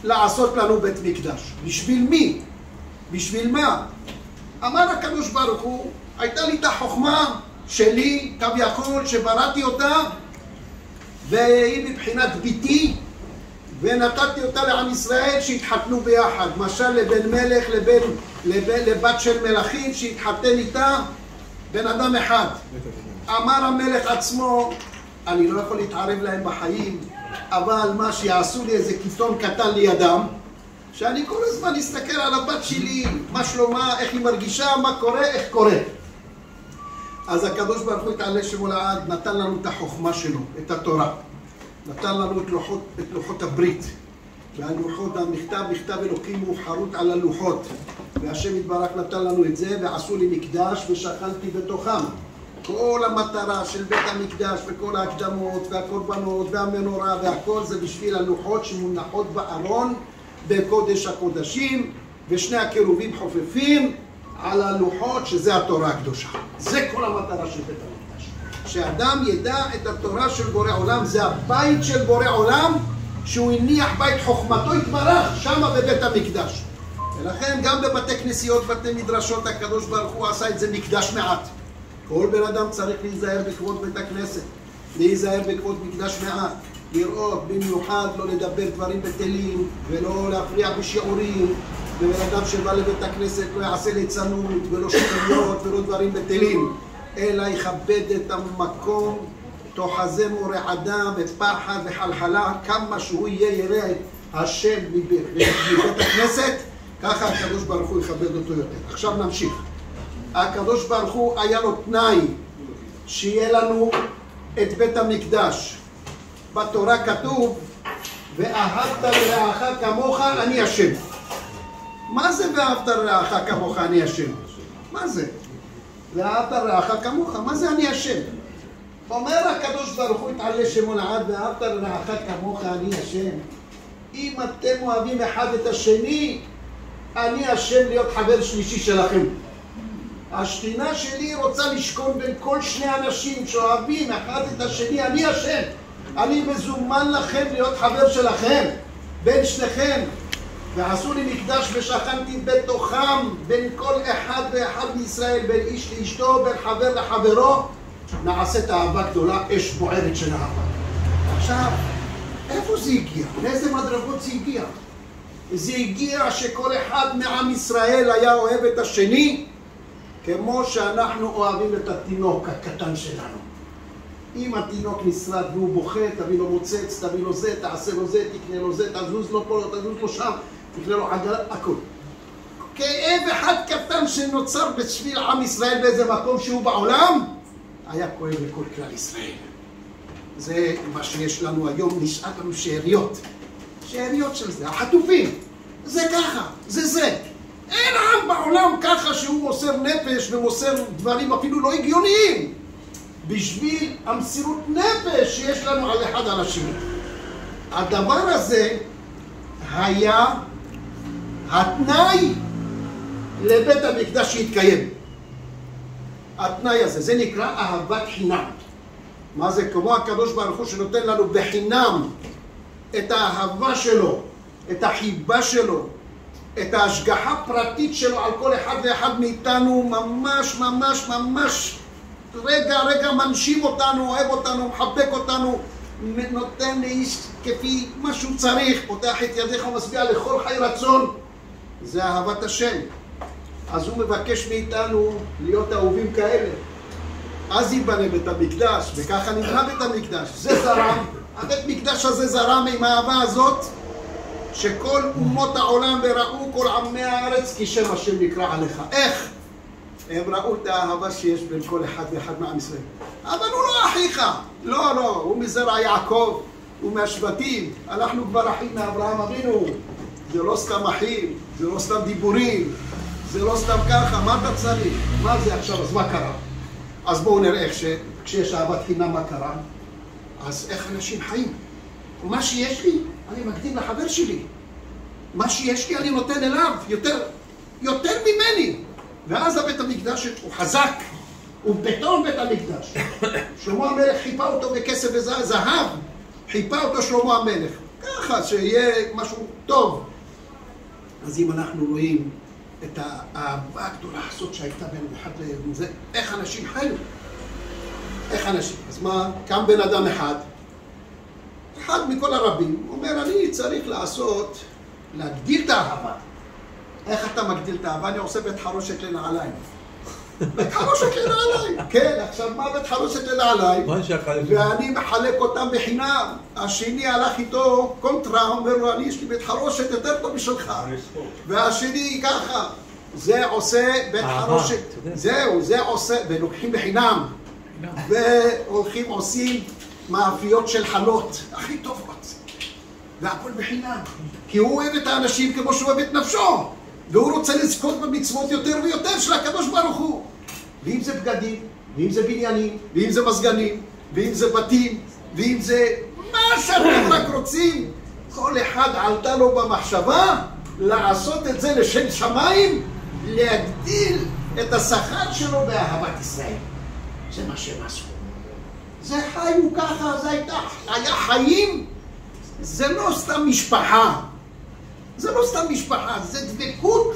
לעשות לנו בית מקדש? בשביל מי? בשביל מה? אמר הקדוש ברוך הוא, הייתה לי את החוכמה שלי, כביכול, שבראתי אותה, והיא מבחינת ביתי, ונתתי אותה לעם ישראל שהתחתנו ביחד, משל לבן מלך לבת של מלכים שהתחתן איתה בן אדם אחד. אמר המלך עצמו, אני לא יכול להתערב להם בחיים, אבל מה שיעשו לי איזה קיתון קטן לידם, שאני כל הזמן אסתכל על הבת שלי, מה שלומה, איך היא מרגישה, מה קורה, איך קורה. אז הקדוש ברוך הוא יתעלה שמו לעד, נתן לנו את החוכמה שלו, את התורה. נתן לנו את לוחות הברית. והלוחות, מכתב אלוקים הוא חרוט על הלוחות. והשם יתברך נתן לנו את זה, ועשו לי מקדש ושכנתי בתוכם. כל המטרה של בית המקדש וכל ההקדמות והקורבנות והמנורה והכל זה בשביל הלוחות שמונחות בארון בקודש הקודשים, ושני הקירובים חופפים על הלוחות שזה התורה הקדושה. זה כל המטרה של בית המקדש. שאדם ידע את התורה של בורא עולם, זה הבית של בורא עולם, שהוא הניח בית חוכמתו יתברך שמה בבית המקדש. ולכן גם בבתי כנסיות, בתי מדרשות, הקדוש ברוך הוא עשה את זה מקדש מעט. כל בן אדם צריך להיזהר בכבוד בית הכנסת, להיזהר בכבוד מקדש מעט, לראות במיוחד לא לדבר דברים בטלים ולא להפריע בשיעורים, ובן אדם שבא לבית הכנסת לא יעשה ליצנות ולא שטויות ולא דברים בטלים, אלא יכבד את המקום תוחזה מורעדה ופחד וחלחלה, כמה שהוא יהיה ירא השם מבית הכנסת, ככה הקדוש ברוך הוא יכבד אותו יותר. עכשיו נמשיך. הקדוש ברוך הוא היה לו תנאי שיהיה לנו את בית המקדש. בתורה כתוב ואהבת לרעך כמוך אני השם. מה זה ואהבת לרעך כמוך אני השם? מה זה? ואהבת לרעך כמוך, מה זה אני השם? אומר הקדוש ברוך הוא יתעלה שמו לעד ואהבת לרעך כמוך אני השם. אם אתם אוהבים אחד את השני, אני השם להיות חבר שלישי שלכם. השכינה שלי רוצה לשכון בין כל שני אנשים שאוהבים אחד את השני. אני השם. אני מזומן לכם להיות חבר שלכם, בין שניכם. ועשו לי מקדש ושכנתי בתוכם, בין כל אחד ואחד מישראל, בין איש לאשתו, בין חבר לחברו. נעשית אהבה גדולה, אש בוערת של אהבה. עכשיו, איפה זה הגיע? לאיזה מדרגות זה הגיע? זה הגיע שכל אחד מעם ישראל היה אוהב את השני, כמו שאנחנו אוהבים את התינוק הקטן שלנו. אם התינוק נשרד והוא בוכה, תביא לו מוצץ, תביא לו זה, תעשה לו זה, תקנה לו זה, תזוז לו פה, תזוז לו שם, תקנה לו עגלה, הכל. כאב אחד קטן שנוצר בשביל עם ישראל באיזה מקום שהוא בעולם, היה כואב לכל כלל ישראל. זה מה שיש לנו היום, נשאר לנו שאריות. שאריות של זה, החטופים. זה ככה, זה. אין עם בעולם ככה שהוא מוסר נפש ומוסר דברים אפילו לא הגיוניים. בשביל המסירות נפש שיש לנו על אחד על השני. הדבר הזה היה התנאי לבית המקדש שהתקיים. התנאי הזה, זה נקרא אהבת חינם. מה זה? כמו הקדוש ברוך הוא שנותן לנו בחינם את האהבה שלו, את החיבה שלו, את ההשגחה פרטית שלו על כל אחד ואחד מאיתנו, ממש רגע מנשים אותנו, אוהב אותנו, מחבק אותנו, נותן לאיש כפי מה שהוא צריך, פותח את ידיך ומשביע לכל חי רצון. זה אהבת השם. אז הוא מבקש מאיתנו להיות אהובים כאלה. אז ייבנה בית המקדש, וככה נבנה בית המקדש. זה זרם, הבית מקדש הזה זרם עם האהבה הזאת, שכל אומות העולם וראו כל עמי הארץ כי שם השם נקרא עליך. איך? הם ראו את האהבה שיש בין כל אחד ואחד מעם ישראל. אבל הוא לא אחיך, לא, הוא מזרע יעקב, הוא מהשבטים. אנחנו כבר אחים מאברהם אבינו. זה לא סתם אחים, זה לא סתם דיבורים, זה לא סתם ככה. מה אתה צריך? מה זה עכשיו? אז מה קרה? אז בואו נראה איך כשיש אהבת חינם מה קרה. אז איך אנשים חיים? מה שיש לי, אני מקדים לחבר שלי. מה שיש לי אני נותן אליו, יותר ממני. ואז הבית המקדש הוא חזק, הוא בטון בית המקדש. שלמה המלך חיפה אותו בכסף וזהב, חיפה אותו שלמה המלך. ככה שיהיה משהו טוב. אז אם אנחנו רואים את האהבה הגדולה הזאת שהייתה בין אחד לזה, איך אנשים חיו? איך אנשים? אז מה? קם בן אדם אחד מכל הרבים, אומר אני צריך להגדיל את האהבה. איך אתה מגדיל את האהבה? אני עושה בית חרושת לנעליים. בית חרושת לנעליים. כן, עכשיו מה בית חרושת לנעליים? ואני מחלק אותם בחינם. השני הלך איתו קונטרה, אומר לו, יש לי בית חרושת יותר טוב משלך. והשני ככה. זה עושה בית חרושת. זהו, זה עושה, ולוקחים בחינם. והולכים עושים מאפיות של חלות. הכי טובות. והכל בחינם. כי הוא אוהב את האנשים כמו שהוא אוהב את נפשו. והוא רוצה לזכות במצוות יותר ויותר של הקדוש ברוך הוא. ואם זה בגדים, ואם זה בניינים, ואם זה מזגנים, ואם זה בתים, ואם זה מה שאתם רק רוצים. כל אחד עלתה לו במחשבה לעשות את זה לשם שמיים, להגדיל את השכר שלו באהבת ישראל. זה מה שהם עשו. זה חיו ככה, זה היה חיים. זה לא סתם משפחה. זה לא סתם משפחה, זה דבקות.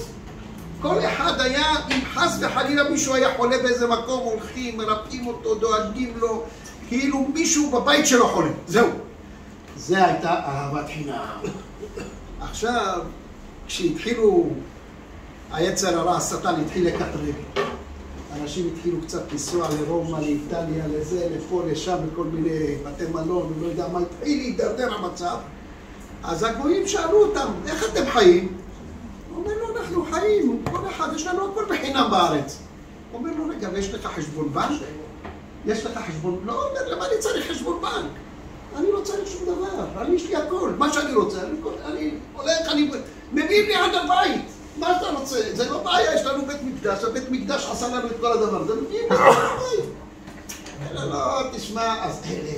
כל אחד היה, אם חס וחלילה מישהו היה חולה באיזה מקום, הולכים, מרפאים אותו, דואגים לו, כאילו מישהו בבית שלו חולה. זהו. זה הייתה אהבת חינם. עכשיו, כשהתחילו, היצר הרע, השטן התחיל לקטרג. אנשים התחילו קצת לנסוע לרומא, לאיטליה, לזה, לפה, לשם, לכל מיני בתי מלון, ולא יודע מה, התחיל להידרדר המצב. אז הגויים שאלו אותם, איך אתם חיים? הוא אומר לו, אנחנו חיים, כל אחד, יש לנו הכל בחינם בארץ. הוא אומר לו, רגע, ויש לך חשבון בנק? יש לך חשבון? לא, הוא אומר, למה אני צריך חשבון בנק? אני לא צריך שום דבר, יש לי הכל, מה שאני רוצה, אני הולך, אני מביא לי עד הבית. מה אתה רוצה? זה לא בעיה, יש לנו בית מקדש, הבית מקדש עשה לנו את כל הדבר, זה מביא לי עד הבית. אלא לא, תשמע, אז אלה,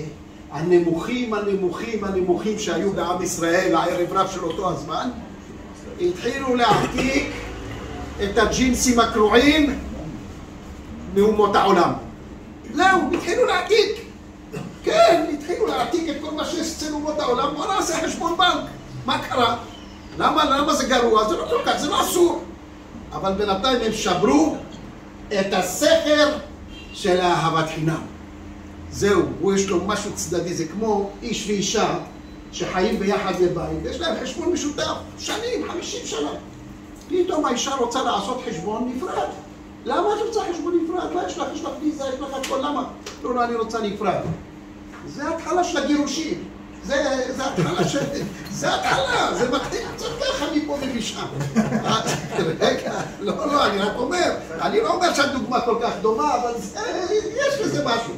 הנמוכים שהיו בעם ישראל, הערב רב של אותו הזמן, התחילו להעתיק את הג'ינסים הקרועים מאומות העולם. לא, התחילו להעתיק. כן, התחילו להעתיק את כל מה שיש אצל אומות העולם. בוא נעשה חשבון בנק. מה קרה? למה זה גרוע? זה לא כל כך, זה לא אסור. אבל בינתיים הם שברו את הסכר של אהבת חינם. זהו, הוא יש לו משהו צדדי, זה כמו איש ואישה שחיים ביחד בבית, יש להם חשבון משותף, שנים, 50 שנה. פתאום האישה רוצה לעשות חשבון נפרד. למה את רוצה חשבון נפרד? לא, יש לך ויזה, יש לך הכל, למה? לא, אני רוצה נפרד. זה התחלה של הגירושים. זה התחלה של... זה התחלה, זה מתחיל קצת ככה מפה ומשם. רגע, לא, אני רק אומר, אני לא אומר שהדוגמה כל כך דומה, אבל יש לזה משהו.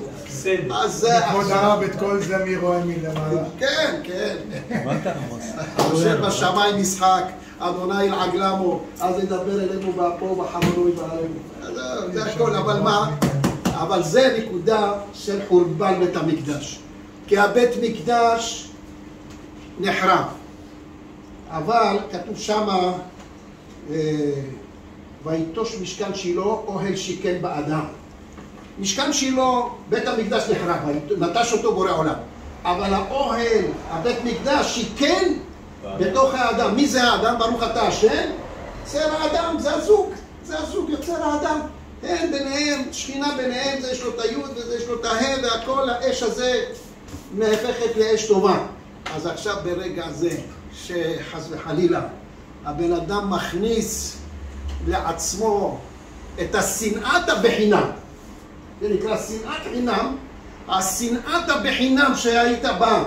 כבוד הרב, את כל זה מי רואה מלמעלה? כן. יושב בשמיים משחק, אדוני ילעג למו, אז ידבר אלינו באפו, בחמנו יבעלנו. זה הכל, אבל מה? אבל זה נקודה של חורבן בית המקדש. כי הבית מקדש נחרב. אבל כתוב שמה, ויטוש משכן שילה, אוהל שיכן באדם. משכן שילה, בית המקדש נחרב, נטש אותו בורא עולם. אבל האוהל, הבית מקדש, שיכן בתוך האדם. מי זה האדם? ברוך אתה השם? יוצר האדם, זה הזוג, יוצר האדם. הם ביניהם, שכינה ביניהם, זה יש לו את היוד וזה יש לו את ההא והכל, האש הזה נהפכת לאש טובה. אז עכשיו ברגע הזה, שחס וחלילה, הבן אדם מכניס לעצמו את השנאת הבחינם. זה נקרא שנאת חינם. השנאת הבחינם שהיית בה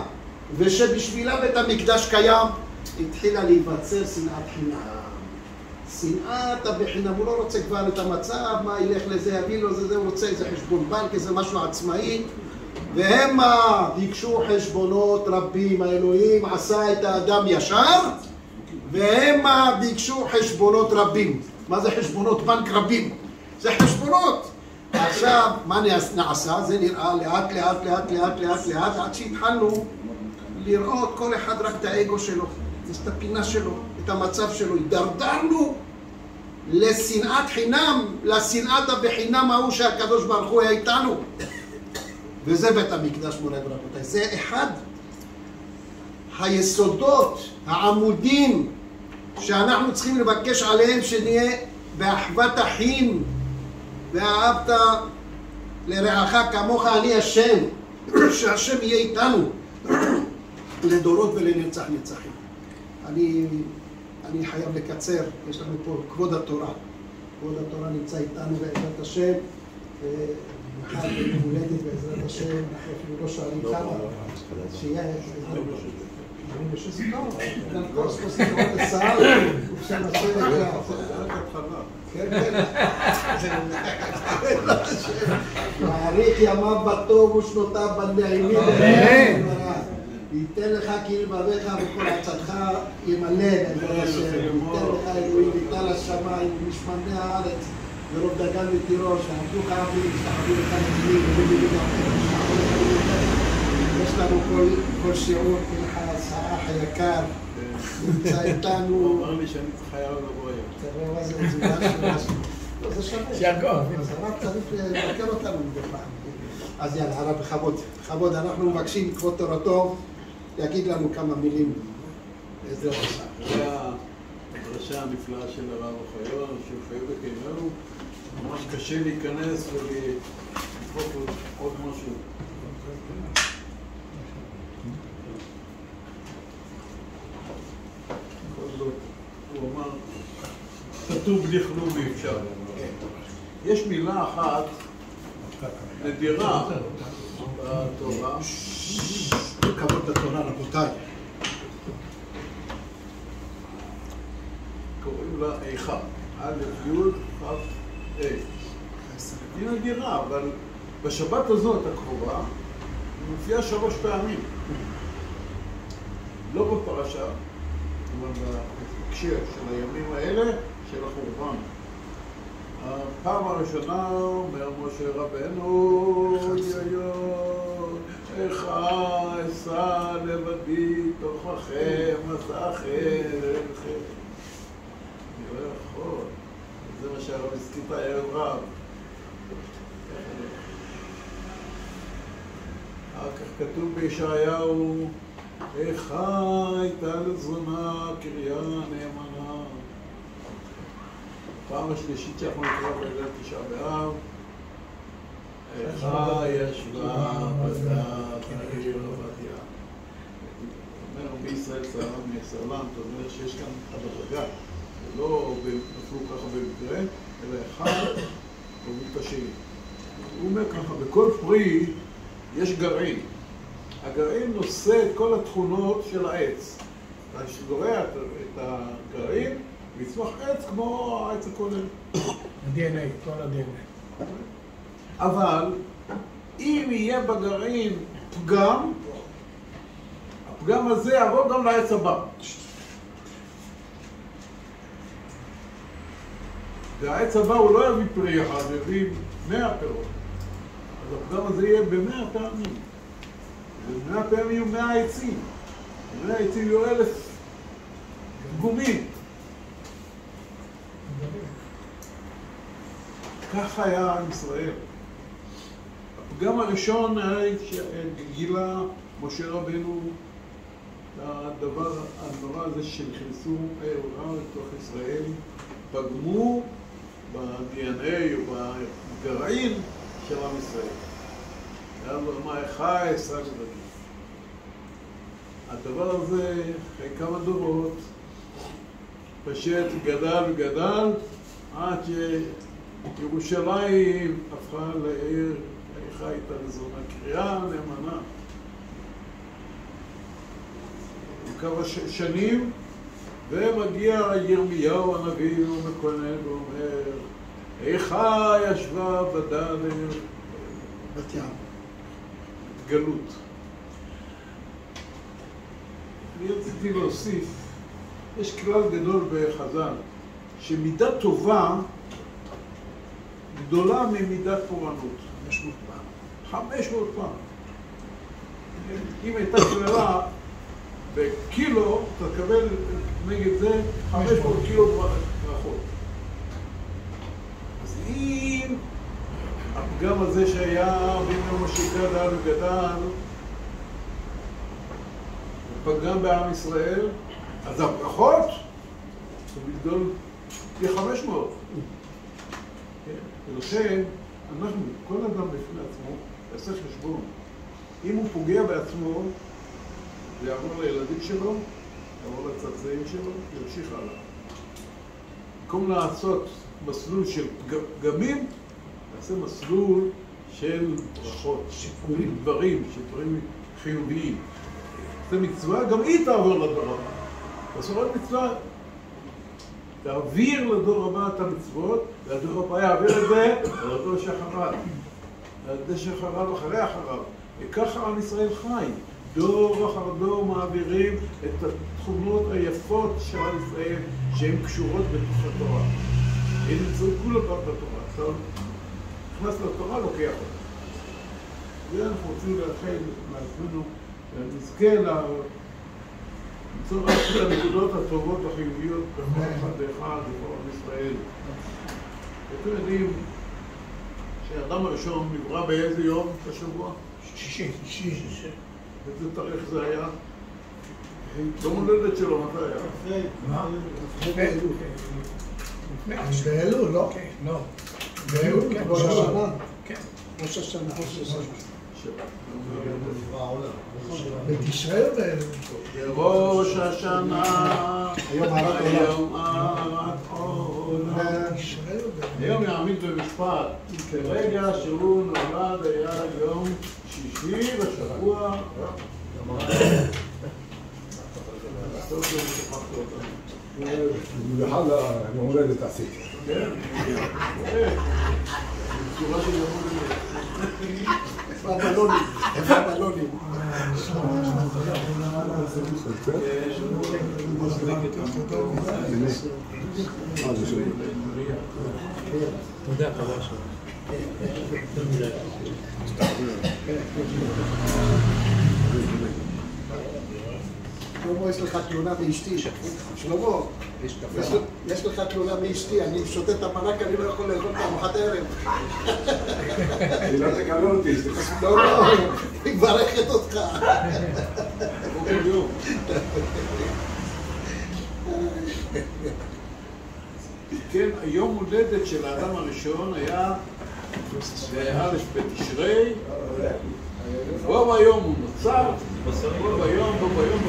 ושבשבילה בית המקדש קיים, התחילה להיווצר שנאת חינם. שנאת הבחינם, הוא לא רוצה כבר את המצב, מה ילך לזה, יביא לו זה, הוא רוצה איזה חשבון בנק, איזה משהו עצמאי. והמה ביקשו חשבונות רבים, האלוהים עשה את האדם ישר, והמה ביקשו חשבונות רבים. מה זה חשבונות בנק רבים? זה חשבונות. עכשיו, מה נעשה? זה נראה לאט, עד שהתחלנו לראות כל אחד רק את האגו שלו, את הפינה שלו, את המצב שלו. התדרדרנו לשנאת חינם, לשנאת הבחינם ההוא שהקדוש ברוך הוא היה איתנו. וזה בית המקדש, מוריי ורבותיי. זה אחד היסודות, העמודים, שאנחנו צריכים לבקש עליהם שנהיה באחוות אחים, ואהבת לרעך כמוך אני השם, שהשם יהיה איתנו לדורות ולנצח נצחים. אני חייב לקצר, יש לנו פה כבוד התורה. כבוד התורה נמצא איתנו בעזרת השם, ומחר ביום הולדת בעזרת השם, אנחנו אפילו לא שואלים כמה, שיהיה אני חושב שזה לא, גם קורס לראות לסער, ובשם השם, כן, מעריך ימיו בטוב ושנותיו בנעימים, ייתן לך כי לבביך וכל עצתך ימלא בעזרת השם, ייתן לך אלוהים ויטל השמיים ומשמני הארץ ורוב דגן ותירוש ועבדוך רבים ושתחבו לך נתנים ובמילים יש לנו כל שיעור פנחס, האח היקר, נמצא איתנו. הוא אמר לי שאני חייב לבוא היום. תראה מה זה משהו. לא, זה שווה. שיעקב. אז הרב צריך לבקר אותנו בפעם. אז יאללה, הרב בכבוד, אנחנו מבקשים כבוד תורתו, להגיד לנו כמה מילים. זה הדרשה הנפלאה של הרב אוחיון, שהוא חייב בקיימנו. ממש קשה להיכנס ולדחוף עוד משהו. הוא אמר, כתוב בלי כלום אי אפשר. יש מילה אחת נדירה בתורה. כבוד לתורה, רבותיי. קוראים לה איכה. א' י' כ' ה'. היא נדירה, אבל בשבת הזאת הקרובה היא מופיעה 3 פעמים. לא בפרשה, אבל בהקשר של הימים האלה של החורבן. הפעם הראשונה אומר משה רבנו, איך אשא לבדי תוככם, מסע אחר. אני לא יכול. זה מה שהרב הסכיתה ערב רב. כך כתוב בישעיהו, איכה הייתה לזונה קריה נאמנה. פעם השלישית שאנחנו נקרא בליל תשעה באב, איכה ישבה בדד העיר עובדיה. אומר בישראל צרה מסרלן, זאת אומרת שיש כאן הדרגה, ולא נפלו ככה במקרה, אלא אחד ובלת השני. הוא אומר ככה, בכל פרי יש גרעין. הגרעין נושא את כל התכונות של העץ. אתה שזורע את הגרעין, ויצמח עץ כמו העץ הכולל. ה-DNA, כל ה-DNA. אבל אם יהיה בגרעין פגם, הפגם הזה יעבור גם לעץ הבא. והעץ הבא הוא לא יביא פרי אחד, הוא יביא 100 פירות. אז הפגם הזה יהיה ב100 פעמים. ו100 פעמים יהיו 100 עצים. 100 עצים יהיו 1000 פגומים. כך היה עם ישראל. הפגם הראשון היה שגילה משה רבנו הדבר הנורא הזה שנכנסו הערה לתוך ישראל, פגמו ב-DNA או בגרעין של עם ישראל. היה לו מה איכה אעשה לבנים. הדבר הזה אחרי כמה דורות פשט גדל וגדל עד שירושלים הפכה לעיר איכה הייתה לזונה קריה נאמנה. כמה שנים ומגיע ירמיהו הנביא ומקונן ואומר איכה ישבה בדד בת ים גלות. אני רציתי להוסיף, יש כלל גדול בחז"ל שמידה טובה גדולה ממידת פורענות. 500 פעם. 500 פעם. אם הייתה כללה בקילו, אתה תקבל נגד זה 500 קילו ברכות. אז אם הפגם הזה שהיה בימי משה גדל וגדל ופגם בעם ישראל, אז הברכות זה בגדול פי 500. ולכן אנחנו, כל אדם בפני עצמו, יעשה חשבון. אם הוא פוגע בעצמו, זה יעבור לילדים שלו, יעבור לצאצאים שלו, ימשיך הלאה. במקום לעשות מסלול של פגמים, נעשה מסלול של ברכות, דברים חיוביים. זה מצווה, גם היא תעבור לדור הבא. לעשות עוד מצווה, תעביר לדור הבא את המצוות, והדור הבא יעביר את זה לדור שאחריו. לדור שאחריו אחריו. וככה עם ישראל חי. דור אחר דור מעבירים את התכונות היפות של עם ישראל שהן קשורות בתוך התורה. הן נמצאו כולה בתורה. אתה נכנס לתורה, לוקח אותה. ואנחנו רוצים לאחל מעצמנו ונזכה למצוא רק את הנקודות הטובות החיוביות בכל אחד ואחד בכל עם ישראל. אתם יודעים שהאדם הראשון נברא באיזה יום בשבוע? שישי. איזה תאריך זה היה? לא מולדת שלו, מתי היה? מה? באלול, לא? לא. באלול, ראש השנה. כן. ראש השנה. בתשרי או באלול? ראש השנה, היום הרת עולם. היום יעמיד במשפט, כרגע שהוא נולד היה יום שישי בשבוע. במיוחד ליום הולדת עשית. כן, בצורה של יום הולדת. איפה הבלונים? תודה, חבר שלך. שלמה, יש לך תלונה מאשתי. שלמה, יש לך תלונה מאשתי, אני שותה את המרק, אני לא יכול לאכול את ארוחת הערב. היא לא תקבל אותי, לא, היא מברכת אותך. כן, היום הולדת של האדם הראשון היה בא' בתשרי, בו ביום הוא נוצר, בו ביום, הוא גם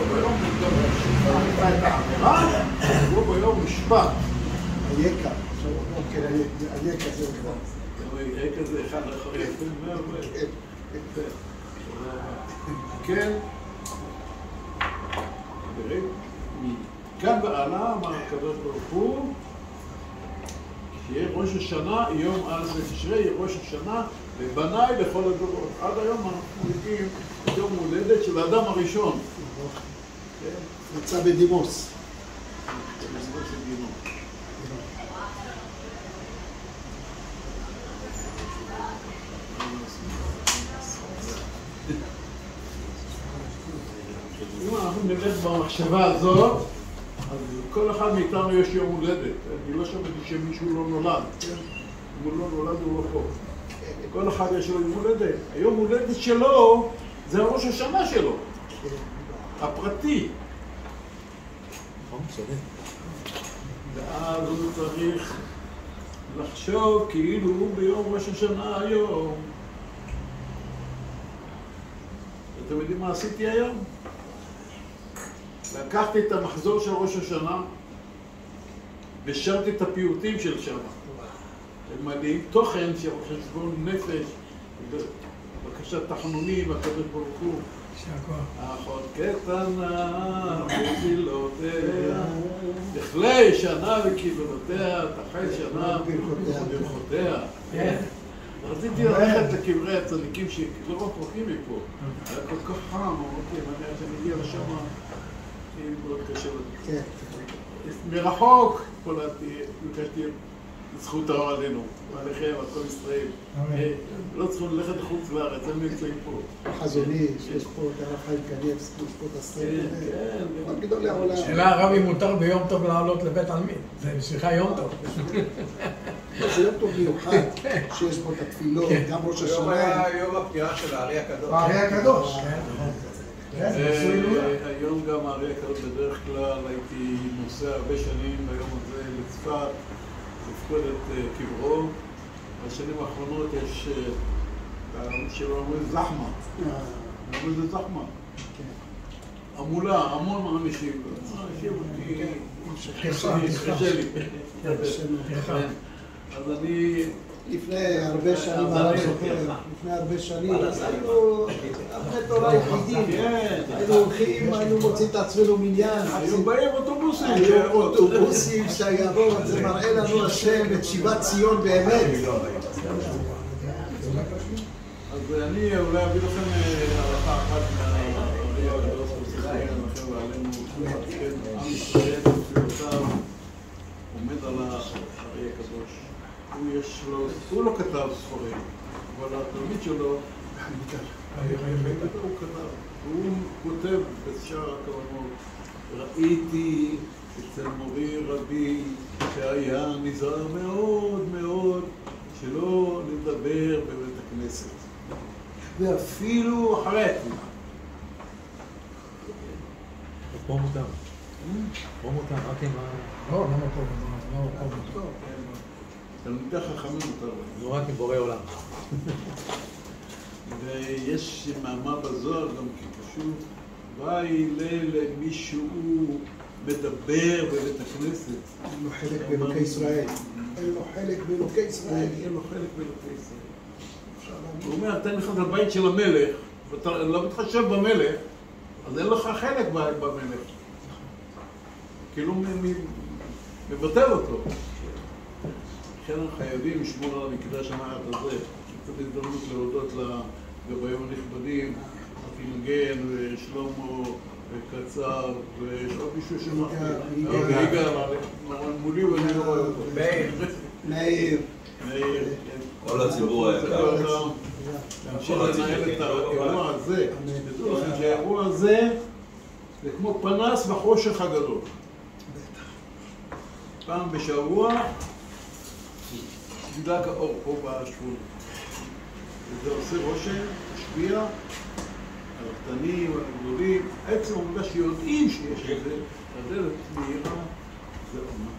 עשה את האמירה, בו ביום הוא משפט. היקה, היקה זה כבר. היקה זה אחד אחרי, כן, מכאן והלאה אמר הקדוש ברוך הוא שיהיה ראש השנה, יום א' בתשרי, יהיה ראש השנה לבניי לכל הדורות. עד היום אנחנו יודעים את יום הולדת של האדם הראשון. יצא בדימוס. אם אנחנו נלך במחשבה הזאת, אז כל אחד מאיתנו יש יום הולדת. אני לא שמעתי שמישהו לא נולד. אם הוא לא נולד הוא לא פה. כל אחד יש לו יום הולדת. היום הולדת שלו זה ראש השנה שלו. הפרטי. ואז הוא צריך לחשוב כאילו הוא ביום ראש השנה היום. אתם יודעים מה עשיתי היום? לקחתי את המחזור של ראש השנה ושרתי את הפיוטים של שם. הם מלאים תוכן של חשבון נפש, בקשת תחנונים, הקדוש ברוך הוא. אחות קטנה בזילותיה, תכלה שנה וקברותיה, תחל שנה ברכותיה. רציתי ללכת לקברי הצדיקים שלא רחוקים מפה. היה כל כך חם, אמרתי, אני אגיע לשם, מאוד קשה לזה. מרחוק, ביקשתי זכות הרע עלינו, עליכם, על כל ישראל. לא צריכים ללכת לחוץ לארץ, הם נמצאים פה. החזוני, שיש פה את הרב חיים קניבסקי, יש פה את הסטרנר. כן, גדול לעולם. שאלה הרב אם מותר ביום טוב לעלות לבית עלמין. זה בשבילך יום טוב. זה יום טוב מיוחד, שיש פה את התפילות, גם ראש השנה. היום היה יום הפטירה של הארי הקדוש. הארי הקדוש. היום גם הארי הקדוש בדרך כלל הייתי נוסע הרבה שנים ביום הזה לצפת, לפקוד את קברו. בשנים האחרונות יש שלא אומרים זחמה. אומרים זה זחמה. המולה, המון אנשים. קשה לי. אז אני... לפני הרבה שנים, לפני הרבה שנים, היינו הרבה תורה יחידים, היינו הולכים, היינו מוצאים את עצמנו מניין. היו באים אוטובוסים. היו אוטובוסים, שיירות, זה מראה לנו השם את שיבת ציון באמת. אז אני אולי אביא לכם הערכה אחת מהארי הקדוש וספר לכם ועלינו, עם ישראל ותפילותיו עומד על הארי הקדוש. הוא לא כתב ספרים, אבל התלמיד שלו, הוא כתב, הוא כותב בשאר הכוונות, ראיתי אצל מורי רבי שהיה נזהר מאוד מאוד שלא לדבר בבית הכנסת, ואפילו אחרי התפילה. פה מותר. פה מותר, רק עם ה... לא, למה פה מותר? תלמידי חכמים מותר. זה רק עם בורא עולם. ויש מאמר בזוהר גם פשוט, למישהו מדבר בבית הכנסת. אין לו חלק באלוקי ישראל. אין לו חלק באלוקי ישראל. אין לו חלק באלוקי ישראל. הוא אומר, תן לך את הבית של המלך, ואתה לא מתחשב במלך, אז אין לך חלק במלך. כאילו מבטל אותו. לכן חייבים לשמור על המקדש המעט הזה. קצת הזדמנות להודות לגבאים הנכבדים, פינגן ושלמה וקצר, ויש עוד מישהו שמחתי. ויגאל, מולי ואני לא רואה אותו. מאיר. כל הציבור היקר. להמשיך לנהל את האירוע הזה. תדעו לכם שהאירוע הזה זה כמו פנס בחושך הגדול. פעם בשבוע נדלק האור פה בשכונה. וזה עושה רושם, משפיע על הקטנים, על הגדולים. עצם העובדה שיודעים שיש את זה, הדלת מהירה, זה עונה.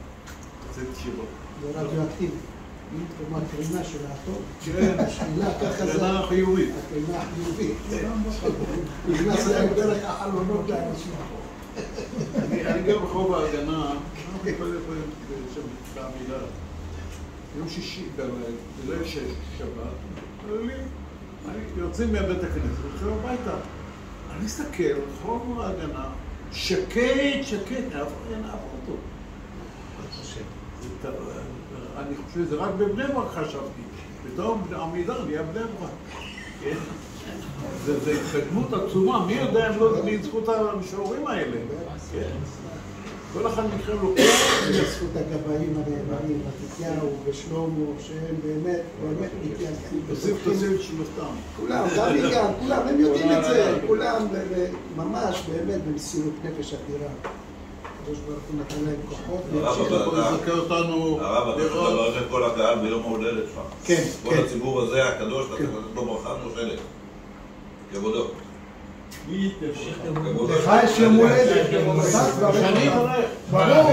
זה שירות. זה רדיואקטיבי. כלומר, הקרינה של האטום. כן, הקרינה החיובית. הקרינה החיובית. נכנס להם דרך החלונות לאנשים. אני גם ברחוב ההגנה, אני מתפלל פה בשם בעמידה. יום שישי, בליל שבת, יוצאים מהבית הכנסת, הולכים הביתה. אני מסתכל, רחוב ההגנה, שקט, אין אף אוטו. אני חושב שזה רק בבני ברק חשבתי. פתאום עמידה נהיה בני ברק. זה התקדמות עצומה, מי יודע אם לא בזכות המשוררים האלה. כל אחד מכם לוקח. בזכות הגבאים הנאמנים, מתתיהו ושלמה, שהם באמת מתייחסים. תוסיף שלושתם. כולם, גם יגאל, כולם, הם יודעים את זה. כולם ממש באמת במסירות נפש עתירה. הקדוש ברוך הוא נתן להם כוחות. לזכר אותנו. הרב, אתה צריך לברך את כל הקהל ביום ההולדת שלך. כן, כל הציבור הזה הקדוש, אתה צריך לתת לו ברכה מושלת. כבודו. לך יש יום הולדת. שאני הולך. ברור.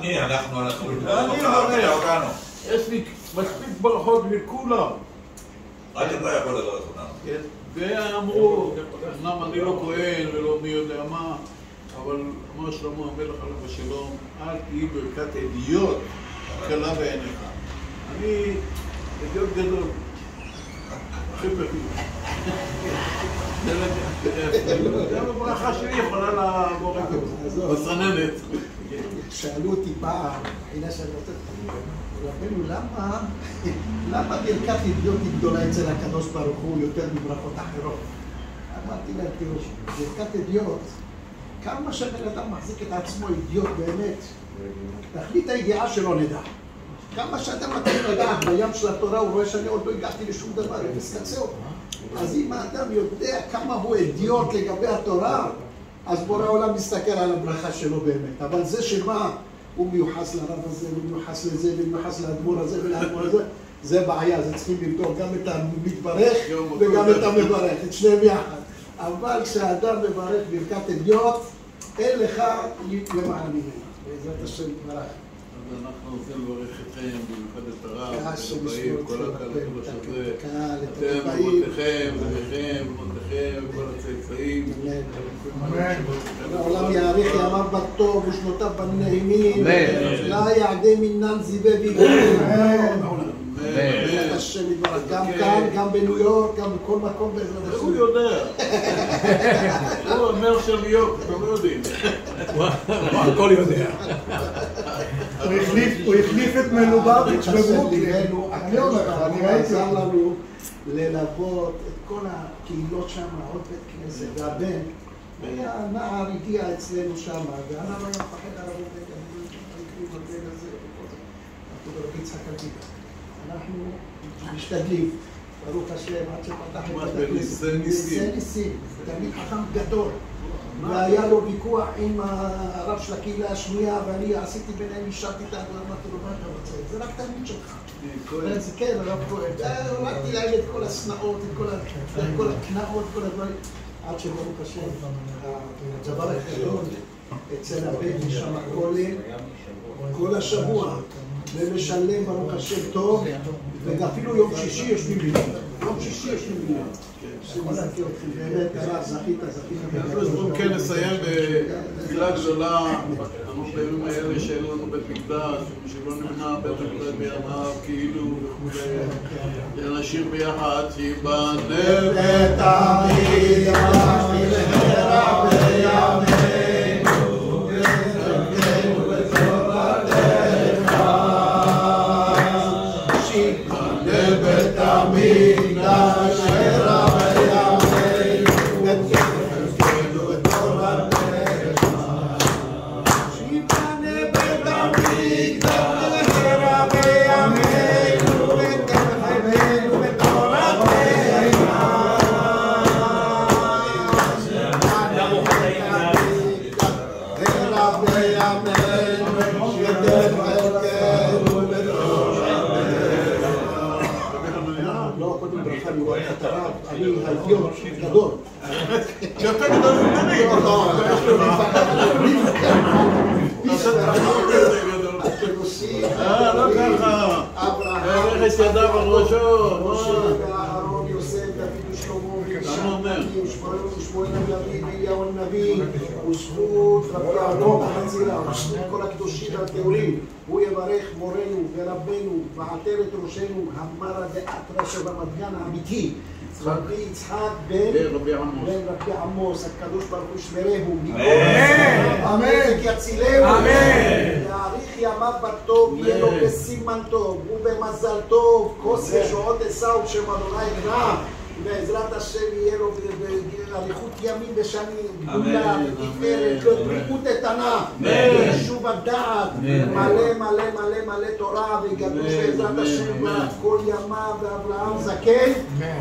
מי? אנחנו אני הולך. יש לי מספיק ברכות לכולם. רק אתה יכול לברך אותנו. ואמרו, אמנם אני לא כהן ולא מי יודע מה, אבל אמר שלמה המלך עליו השלום, אל תהי ברכת אדיוט קלה בעיניך. אני אדיוט גדול. הכי פרטי. גם הברכה שלי יכולה לעבור את זה. בסננת. שאלו אותי פעם, הנה שאני רוצה רבנו, למה ברכת אדיוט היא גדולה אצל הקדוש ברוך הוא יותר מברכות אחרות? אמרתי להם, תראו, ברכת אדיוט, כמה שבן אדם מחזיק את עצמו אידיוט באמת, תכלית הידיעה שלא נדע. כמה שאדם מתחיל לדעת בים של התורה, הוא רואה שאני עוד לא הגעתי לשום דבר, אפס קצהו. אז אם האדם יודע כמה הוא אידיוט לגבי התורה, אז בורא העולם מסתכל על הברכה שלו באמת. אבל זה שמה, הוא מיוחס לרב הזה, ומיוחס לזה, ומיוחס לאדמו"ר הזה ולאדמו"ר הזה, זה בעיה, זה צריכים לבדוק גם את המתברך וגם את המברך, את שניהם יחד. אבל כשאדם מברך ברכת אדיוט, אין לך למעלה ממנו. בעזרת השם יתברך. אז אנחנו רוצים לברך אתכם, במיוחד את הרב, את הבאים, כל הקהל הקדוש הזה. אתם, אבותיכם, זכיכם, אמותיכם, כל הצאצאים. העולם יאריך ימיו בטוב ושנותיו בנעימים. לא יעדי מינן זיווה ויגאל. בעזרת השם יתברך, גם כאן, גם בניו יורק, גם בכל מקום בעזרת השם. הוא יודע. הוא אומר של ניו יורק, אתם לא יודעים. הוא הכל יודע. הוא החליף את מלובביץ' בברוקלין. אני אומר לך, אני עזר לנו ללוות את כל הקהילות שם, עוד בית כנסת, והבן היה נער, הגיע אצלנו שם, והנער היה מפחד על הרוב בבן הזה, וכל יצחק אביב. אנחנו משתדלים, ברוך השם, עד שפתח את בניסי ניסים, תלמיד חכם גדול. והיה לו ויכוח עם הרב של הקהילה השנייה, ואני עשיתי ביניהם, אישרתי את העבודה, אמרתי לו, מה אתה רוצה? זה רק תלמיד שלך. זה כן, הרב כהן. הורדתי להם את כל הסנאות, את כל הקנאות, כל הדברים. עד שברוך השם, הדבר הגדול, אצל הבן שם הכולל, כל השבוע, ומשלם ברוך השם טוב, ואפילו יום שישי יושבים לי. יום שישי יושבים לי. באמת, זכית. אנחנו כן נסיים בתפילה גדולה, אנחנו בימים האלה שאין לנו בית מקדש, שלא נמנע בית מקדש בימיו, כאילו, ונשאיר ביחד, שיבנה בית המקדש במהרה בימינו. Vamos, לא, קודם ברכה מיוחדת את הרב, אני האידיוט גדול. שאתה גדול ממני. לא, לא ככה. איך את ידיו על ראשו. משה ואהרון, יוסף, דוד ושלמה ושמואל הנביא ואליהו הנביא וזכות רבי אהרון החצילה וזכות כל הקדושים והטהורים הוא יברך מורנו ורבנו ועטרת ראשנו המרא דאתרא של רמת גן האמיתי רבי יצחק בן רבי עמוס הקדוש ברוך הוא ישמרהו אמן יצילהו יאריך ימיו בטוב יהיה לו בסימן טוב ובמזל טוב כוס ישועות עשיו שם אדוני יקרא בעזרת השם יהיה לו באריכות ימים ושנים, גדולה ותפארת, בבריאות איתנה, ביישוב הדעת, מלא מלא מלא מלא תורה וגדוש בעזרת השם יברך כל ימיו ואברהם זקן,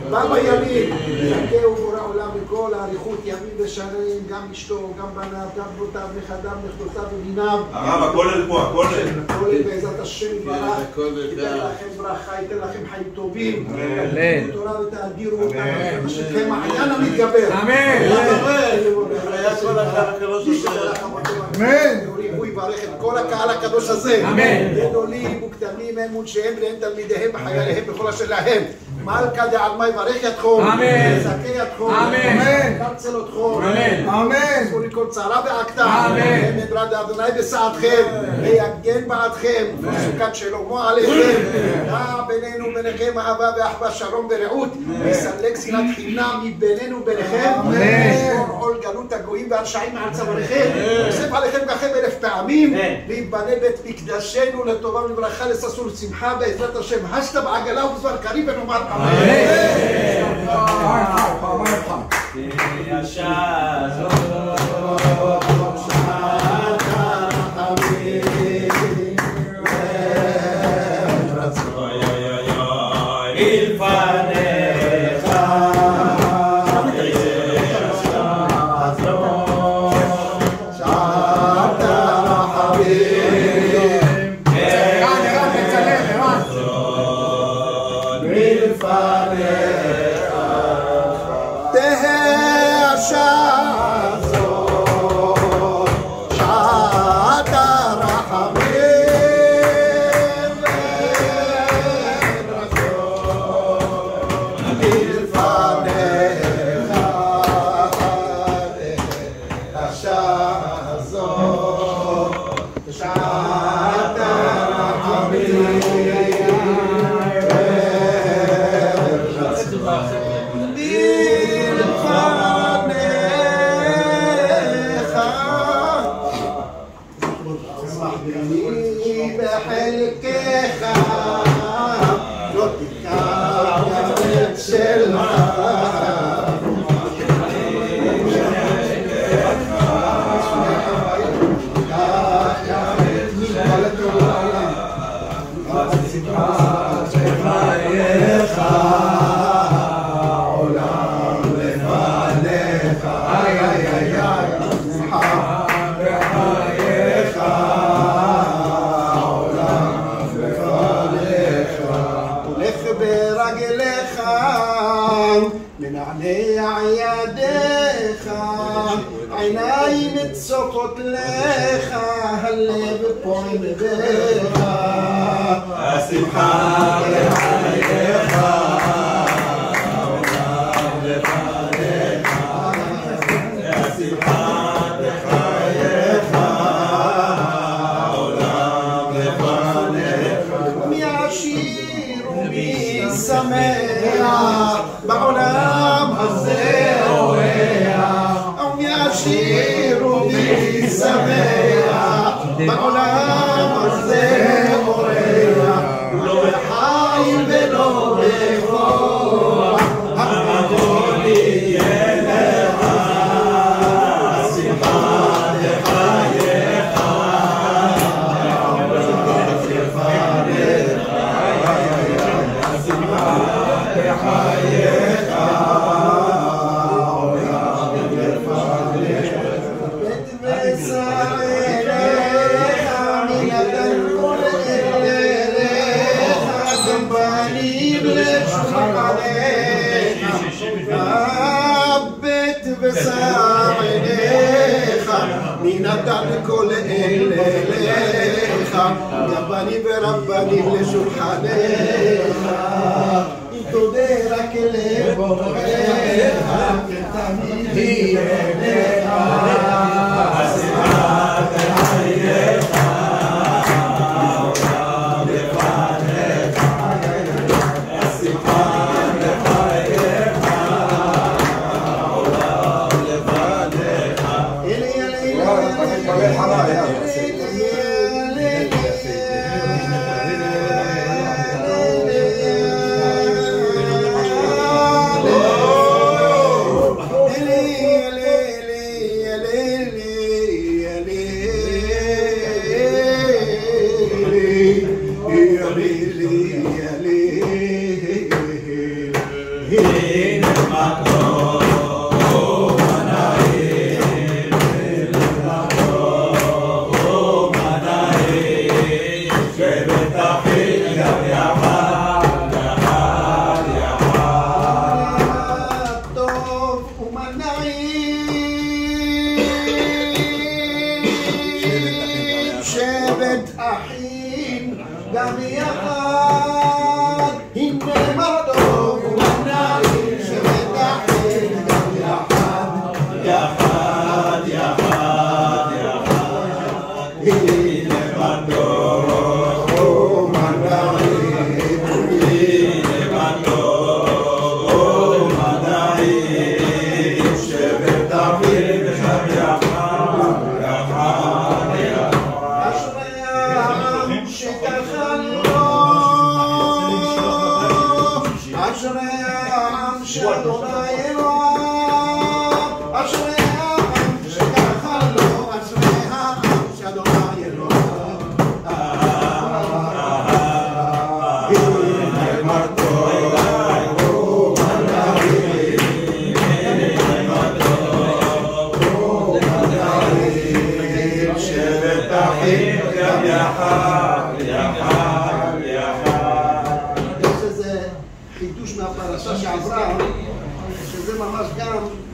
בבא ימים, זכהו בורא עולם בכל האריכות ימים ושנים, גם אשתו, גם בניו, גם בנותיו, נכדיו, נכדותיו וניניו. הרב, הכולל פה, הכולל. הכולל בעזרת השם יברך, ייתן לכם ברכה, ייתן לכם חיים טובים, תורה ותאדירו אותם, כמעיין המתגבר. אמן. הוא יברך את כל הקהל הקדוש הזה. אמן. אין עולים וקטנים, אין מונשיהם ואין תלמידיהם וחייליהם בכל אשר להם. מלכה דעלמא יברך ידכם. אמן. יזכה ידכם. אמן. יצל אתכם. אמן. אמן. יזכו לכל צרה ועקתה. אמן. נדרת אדוני בסעדכם. ויגן בעדכם. סוכת שלמה עליכם. נע בינינו וביניכם אהבה ואחווה שלום ורעות. ויסלק שנאת חינם מבינינו וביניכם. וישמור עול גלות הגויים והרשעים מעל צוואריכם. יוסף עליכם ככם 1000 פעמים. ויבנה בית מקדשנו לטובה ולברכה לששון ושמחה בעזרת השם. השתא בעגלה ובזמן קריב ונאמר אמן. נתן כל אליך, רבנים ורבנים לשולחניך, אם תודה רק אליך, תמיד אליך, השמחה תחייך, העולם לפניך, השמחה תחייך, העולם לפניך.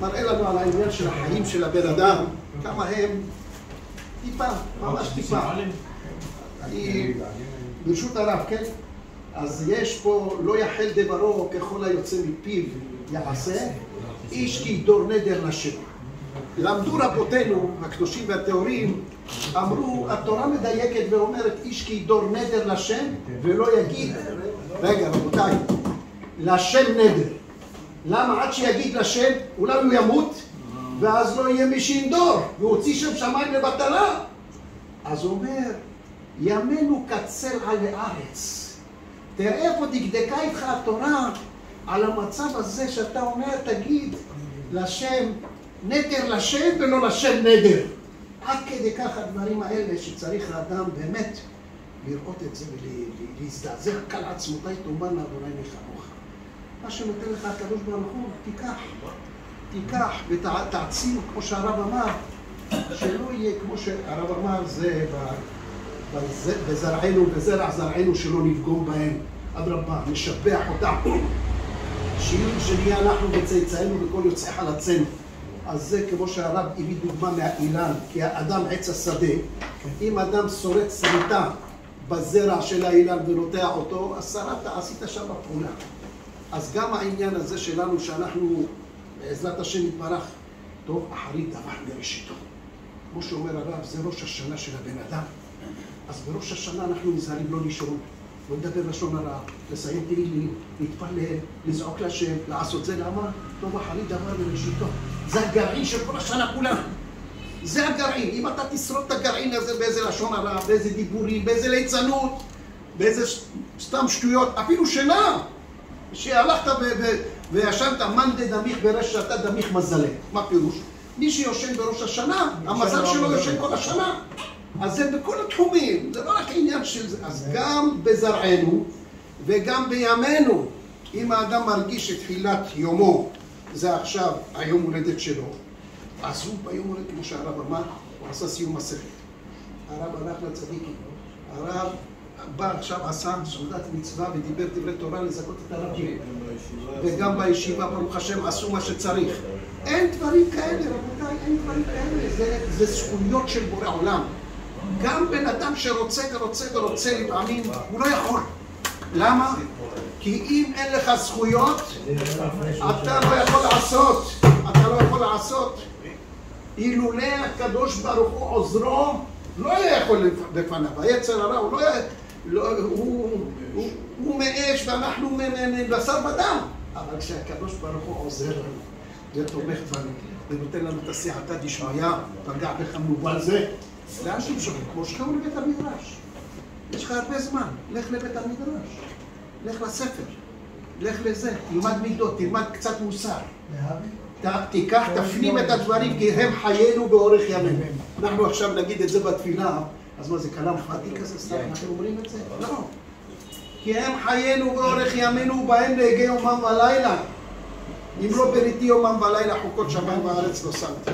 מראה לנו על העניין של החיים של הבן אדם, כמה הם טיפה, ממש טיפה. אני, ברשות הרב, כן? אז יש פה, לא יחל דברו ככל היוצא מפיו יעשה, איש כי ידור נדר לשם. למדו רבותינו, הקדושים והטהורים, אמרו, התורה מדייקת ואומרת, איש כי ידור נדר לשם, ולא יגיד, רגע רבותיי, לשם נדר. למה? עד שיגיד לשם, אולי הוא ימות, ואז לא יהיה מי שינדור, והוא הוציא שם שמיים לבטלה. אז הוא אומר, ימינו קצר על הארץ. תראה איפה דקדקה איתך התורה על המצב הזה שאתה אומר, תגיד לשם, נדר לשם ולא לשם נדר. עד כדי כך הדברים האלה שצריך האדם באמת לראות את זה ולהזדעזע כל עצמותי תאמרנה אדוני מחנוך. מה שנותן לך הקדוש ברוך הוא, תיקח ותעצים, כמו שהרב אמר, שלא יהיה כמו שהרב אמר, זה בזרענו, בזרע זרענו, שלא נפגום בהם. אדרבה, נשבח אותם. שנהיה אנחנו וצאצאינו וכל יוצאי חלצינו. אז זה כמו שהרב הביא דוגמה מהאילן, כי האדם עץ השדה, אם אדם שורט שריטה בזרע של האילן ונוטע אותו, אז שרטת, עשית שם פעולה. אז גם העניין הזה שלנו, שאנחנו, בעזרת השם יתברך, טוב, אחרית דבר מראשיתו. כמו שאומר הרב, זה ראש השנה של הבן אדם. אז בראש השנה אנחנו נזהרים לא לישון, לא לדבר לשון הרע, לסיים תהילים, להתפלל, לזעוק לשם, לעשות זה. למה? טוב, אחרית דבר מראשיתו. זה הגרעין של כל השנה כולה. זה הגרעין. אם אתה תשרוד את הגרעין הזה באיזה לשון הרע, באיזה דיבורים, באיזה ליצנות, באיזה סתם שטויות, אפילו שינה, שהלכת וישנת מנדה דמיך ברשתה דמיך מזלה. מה פירוש? מי שיושן בראש השנה, המזל שלו יושן כל השנה. אז זה בכל התחומים, זה לא רק עניין של זה. אז גם בזרענו וגם בימינו, אם האדם מרגיש את תחילת יומו, זה עכשיו היום הולדת שלו, אז הוא ביום הולדת, כמו שהרב אמר, הוא עשה סיום מסכת. הרב הלך לצדיקים, הרב בא עכשיו עשה סעודת מצווה ודיבר דברי תורה לזכות את הרבים. וגם בישיבה, ברוך השם, עשו מה שצריך. אין דברים כאלה, רבותיי, אין דברים כאלה. זה זכויות של בורא עולם. גם בן אדם שרוצה ורוצה ורוצה לפעמים, הוא לא יכול. למה? כי אם אין לך זכויות, אתה לא יכול לעשות. אתה לא יכול לעשות. אילולא הקדוש ברוך הוא עוזרו, לא היה יכול בפניו. היצר הרע הוא מאש ואנחנו מבשר ודם. אבל כשהקדוש ברוך הוא עוזר לנו ותומך בנו ונותן לנו את הסייעתא דשמיא, פגע בך מובן זה, לאן שמשוך? מושכו לבית המדרש. יש לך הרבה זמן, לך לבית המדרש, לך לספר, לך לזה, תלמד מידות, תלמד קצת מוסר. תיקח, תפנים את הדברים, כי הם חיינו באורך ימינו. אנחנו עכשיו נגיד את זה בתפילה, אז מה זה כלם פאדי כזה? סתם אנחנו אומרים את זה? לא. כי הם חיינו באורך ימינו, בהם להגה יומם ולילה. אם לא בריתי יומם ולילה, חוקות שמיים וארץ לא שמתי.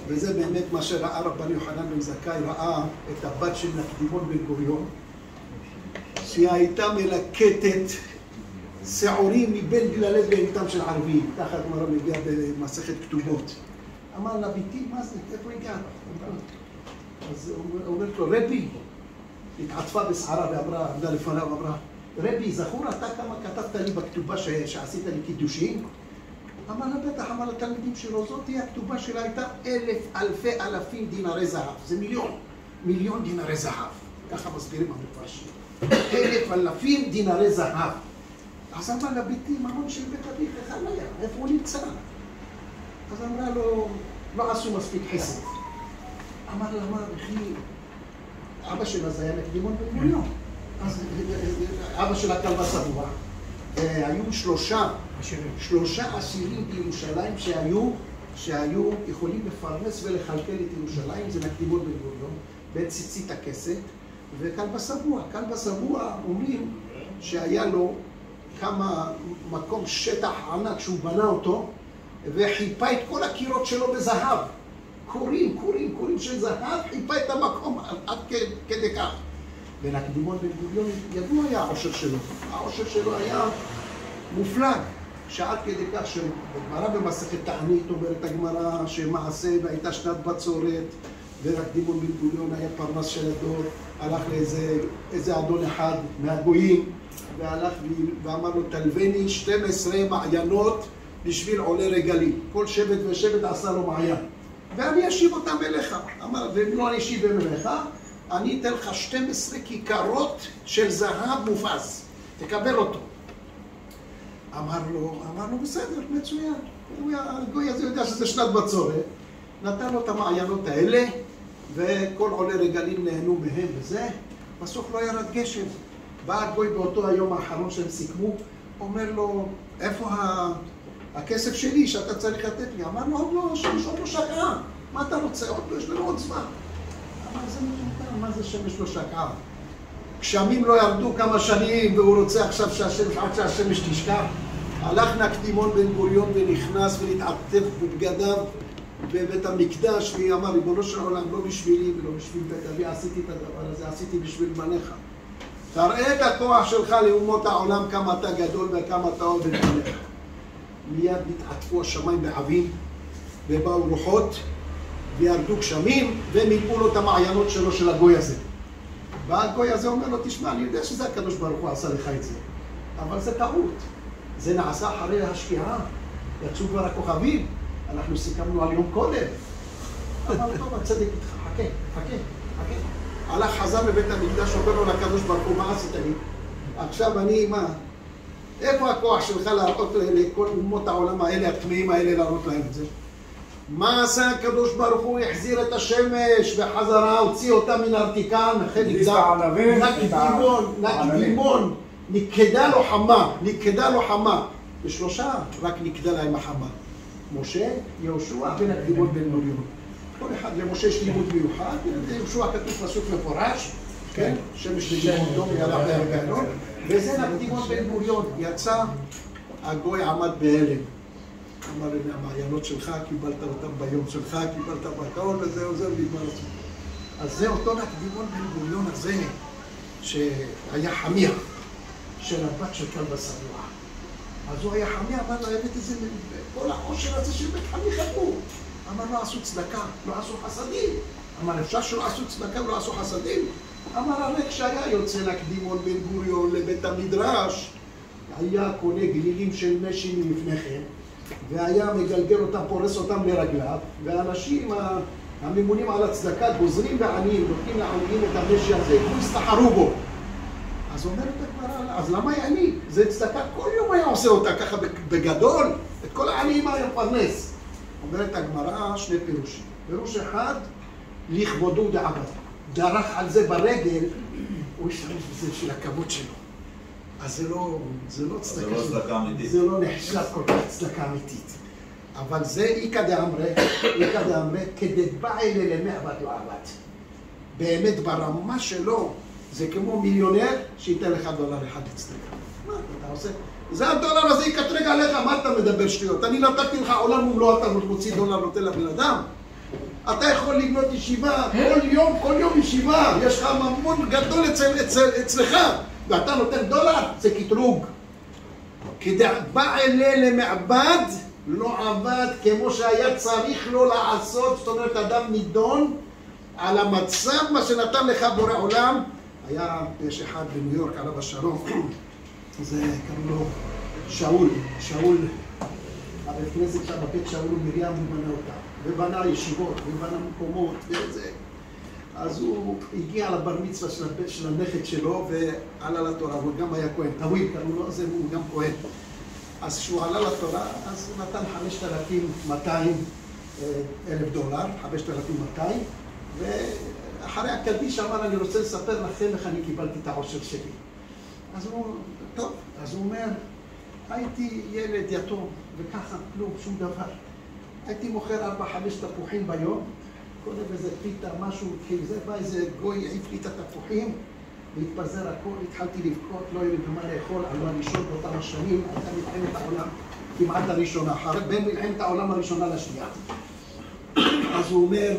וזה באמת מה שראה רבן יוחנן בן זכאי, ראה את הבת של נקדימון בן גוריון, שהיא הייתה מלקטת שעורים מבין גללי בהמתם של ערבים, ככה הגמרא מגיעה במסכת כתובות. אמר לה, ביתי, מה זה? איפה הגעת? אז אומרת לו, רבי, התעטפה בשערה ואמרה, עמדה לפניו ואמרה, רבי, זכור אתה כמה כתבת לי בכתובה שעשית לי קידושים? אמר לה, בטח, אמר לתלמידים שלו, זאת היא הכתובה שלה הייתה 1,000 דינרי זהב, זה מיליון דינרי זהב, ככה מסבירים המפרשים. 1,000 דינרי זהב. אז אמר לה, ביתי, ממון של בית אביך, איך עליה? איפה הוא נמצא? אז אמרה לו, לא עשו מספיק חסד. אמר לה, מה, וכי... אבא שלה זה היה נקדימון בן גוריון. אז אבא שלה כלבה סבורה. היו שלושה אסירים בירושלים שהיו יכולים לפרנס ולכלכל את ירושלים, זה נקדימון בן גוריון, בן ציצית הכסת, וכלבה סבוע. כלבה סבוע אומרים שהיה לו כמה מקום שטח ענק שהוא בנה אותו, וחיפה את כל הקירות שלו בזהב. קורים של זהב, חיפה את המקום עד כדי כך. ונקדימון בן גוריון ידוע היה העושר שלו. העושר שלו היה מופלג, שעד כדי כך שבגמרא במסכת תענית אומרת הגמרא שמעשה והייתה שנת בצורת, ונקדימון בן גוריון היה פרנס של הדור, הלך לאיזה אדון אחד מהגויים, והלך ואמר לו, תלווני 12 מעיינות בשביל עולי רגלים. כל שבט ושבט עשה לו מעיין. ואני אשיב אותם אליך. אמר, ואם לא אני אשיב אליך, אני אתן לך 12 כיכרות של זהב מופז. תקבל אותו. אמר לו, בסדר, מצוין. הגוי הזה יודע שזה שנת בצורת. נתן לו את המעיינות האלה, וכל עולי רגלים נהנו מהם וזה. בסוף לא ירד גשם. בא הגוי באותו היום האחרון שהם סיכמו, אומר לו, איפה הכסף שלי שאתה צריך לתת לי? אמר לו, עוד לא שקעה. מה אתה רוצה? עוד לא, יש לנו עוד זמן. אמר, זה מטומטם, מה זה שמש לא שקעה? גשמים לא ירדו כמה שנים והוא רוצה עכשיו עד שהשמש תשקע. הלך נקדימון בן גוריון ונכנס ולהתעטף בבגדיו בבית המקדש, והיא אמר, ריבונו של עולם, לא בשבילי ולא בשביל בית אבי, עשיתי את הדבר הזה, עשיתי בשביל בניך. תראה את הכוח שלך לאומות העולם, כמה אתה גדול וכמה אתה אוהב את בניך. מיד התעטפו השמיים בעבים, ובאו רוחות, וירדו גשמים, ומילאו לו את המעיינות שלו של הגוי הזה. והגוי הזה אומר לו, תשמע, אני יודע שזה הקדוש ברוך הוא עשה לך את זה, אבל זה טעות. זה נעשה אחרי השקיעה, יצאו כבר הכוכבים, אנחנו סיכמנו על יום קודם. אמר לו, טוב, הצדק איתך, חכה. הלך חזר לבית המקדש, אומר לו לקדוש ברוך הוא, מה עשית לי? עכשיו אני, מה? איפה הכוח שלך להראות לכל אומות העולם האלה, הטמאים האלה, להראות להם את זה? מה עשה הקדוש ברוך הוא? החזיר את השמש בחזרה, הוציא אותה מן ארתיקן, אחרי נקדימון, נקדה לו חמה. ושלושה רק נקדה להם החמה. משה, יהושע ונקדימון בן גוריון. כל אחד, למשה יש לימוד מיוחד, ליהושע כתוב פסוק מפורש, כן? שמש נדימון דום יעלה בהרגלון, וזה נקדימון בן גוריון. יצא, הגוי עמד בהלם. אמר, הנה המעיינות שלך, קיבלת אותם ביום שלך, קיבלת בקרון, וזהו, נגמר. אז זה אותו נקדימון בן גוריון הזה, שהיה חמיה של הבת של כלבא סנוע. אז הוא היה חמיה, אמר לה, הבאת איזה, כל העושר הזה של בית חמי חתמו. אמר, לא עשו צדקה, לא עשו חסדים. אמר, אפשר שלא עשו צדקה ולא עשו חסדים? אמר, הרי כשהיה יוצא לקדימון בן גוריון לבית המדרש, היה קונה גלילים של משי מלפניכם, והיה מגלגל אותם, פורס אותם לרגליו, והאנשים הממונים על הצדקה גוזרים ועניים, נותנים לעניים את המשי הזה, הם הסתחרו בו. אז אומרת הגמרא, אז למה יעני? זה צדקה, כל יום היה עושה אותה ככה בגדול, את כל העניים היה פרנס. אומרת הגמרא שני פירושים. פירוש אחד, לכבודו דעבד. דרך על זה ברגל, הוא השתמש בזה של הכבוד שלו. אז זה לא צדקה אמיתית. זה לא נחשב כל כך צדקה אמיתית. אבל זה איקא דאמרי, כדבעי למעבד לא עבד. באמת ברמה שלו, זה כמו מיליונר שייתן לך $1 לצדקה. מה אתה עושה? זה $1 הזה יקטרג עליך, מה אתה מדבר שטויות? אני נתתי לך עולם ומלואו, אתה מוציא $1 נותן לבן אדם. אתה יכול לבנות ישיבה, כל יום ישיבה, יש לך ממון גדול אצלך, ואתה נותן $1, זה קטרוג. כדבע אלה למעבד, לא עבד כמו שהיה צריך לו לעשות, זאת אומרת, אדם נידון על המצב, מה שנתן לך בורא עולם. יש אחד בניו יורק, עליו השלום, זה קראו לו שאול, הבית כנסת שם בבית שאול ומרים, הוא בנה אותה, ובנה ישיבות, ובנה מקומות, וזה. אז הוא הגיע לבר מצווה של הנכד שלו, ועלה לתורה, הוא גם היה כהן, טוויל קראו לו, אז הוא גם כהן. אז כשהוא עלה לתורה, אז הוא נתן $5,200, 5,200, ואחרי הקדיש אמר, אני רוצה לספר לכם איך אני קיבלתי את העושר שלי. אז הוא, טוב, אז הוא אומר, הייתי ילד יתום, וככה, כלום, שום דבר. הייתי מוכר 4-5 תפוחים ביום, קודם איזה פיתה, משהו, זה בא איזה גוי, העיף לי את התפוחים, והתפזר הכל, התחלתי לבכות, לא היה לי במה לאכול, עלו הראשון באותם השנים, הייתה מלחמת העולם כמעט הראשונה, בין מלחמת העולם הראשונה לשנייה. אז הוא אומר,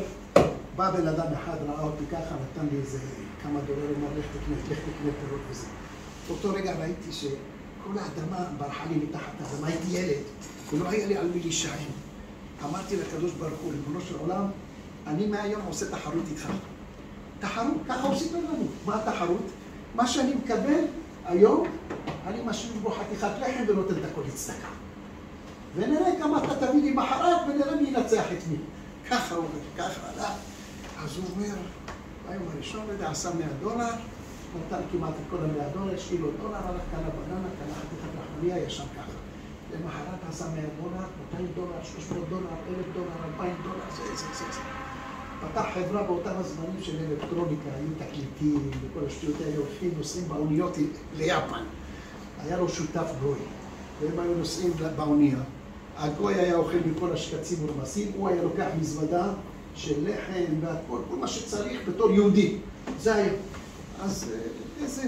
בא בן אדם אחד, ראה אותי ככה, נתן לי איזה כמה $, אמר, לך תקנה פירות וזה. באותו רגע ראיתי שכל האדמה ברחה לי מתחת האדמה, הייתי ילד, ולא היה לי על מי להישען. אמרתי לקדוש ברוך הוא, ריבונו של עולם, אני מהיום עושה תחרות איתך. תחרות, ככה עושים לנו. מה התחרות? מה שאני מקבל היום, אני משאיר בו חתיכת לחם ונותן את הכל לצדקה. ונראה כמה אתה תביא לי מחרת ונראה מי ינצח את מי. ככה הוא אומר, ככה עלה. אז הוא אומר, ביום הראשון, עשה $100, נתן כמעט את כל $100, השאיר לו $1, הלך קנה בננה, קנה חתיכת לחמניה, ישב ככה. למחרת עשה $100, $200, $300, $1,000, $2,000, זה. פתח חברה באותם הזמנים של אלקטרוניקה, היו תקליטים וכל השטויות האלה, הולכים נוסעים באוניות ליפן. היה לו שותף גוי, והם היו נוסעים באונייה. הגוי היה אוכל מכל השקצים ורמסים, הוא היה לוקח מזוודה של לחם והכל, כל מה שצריך בתור יהודי. זה היה. אז איזה,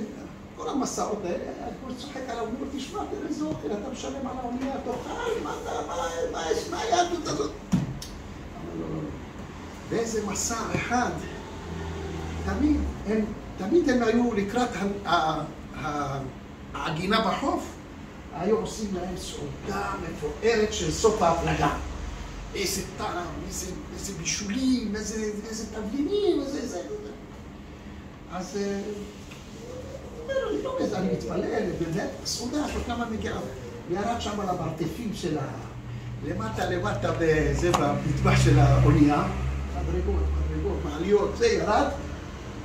כל המסעות האלה, הגוי צוחק עליו, הוא אומר, תשמע, תראה איזה אוכל, אתה משלם על האונייה, תאכל, מה היהדות הזאת? אמר לו, לא. באיזה מסע אחד, תמיד הם היו לקראת העגינה בחוף, היו עושים להם סעודה מפוארת של סוף ההפלגה. איזה טעם, איזה בישולים, איזה תבלינים, איזה... אז אני מתפלל, באמת, סעודה, כל כמה מגיעה. ירד שם על המרתפים של למטה בזה, במטבח של האונייה, מדרגות, מעליות, זה ירד.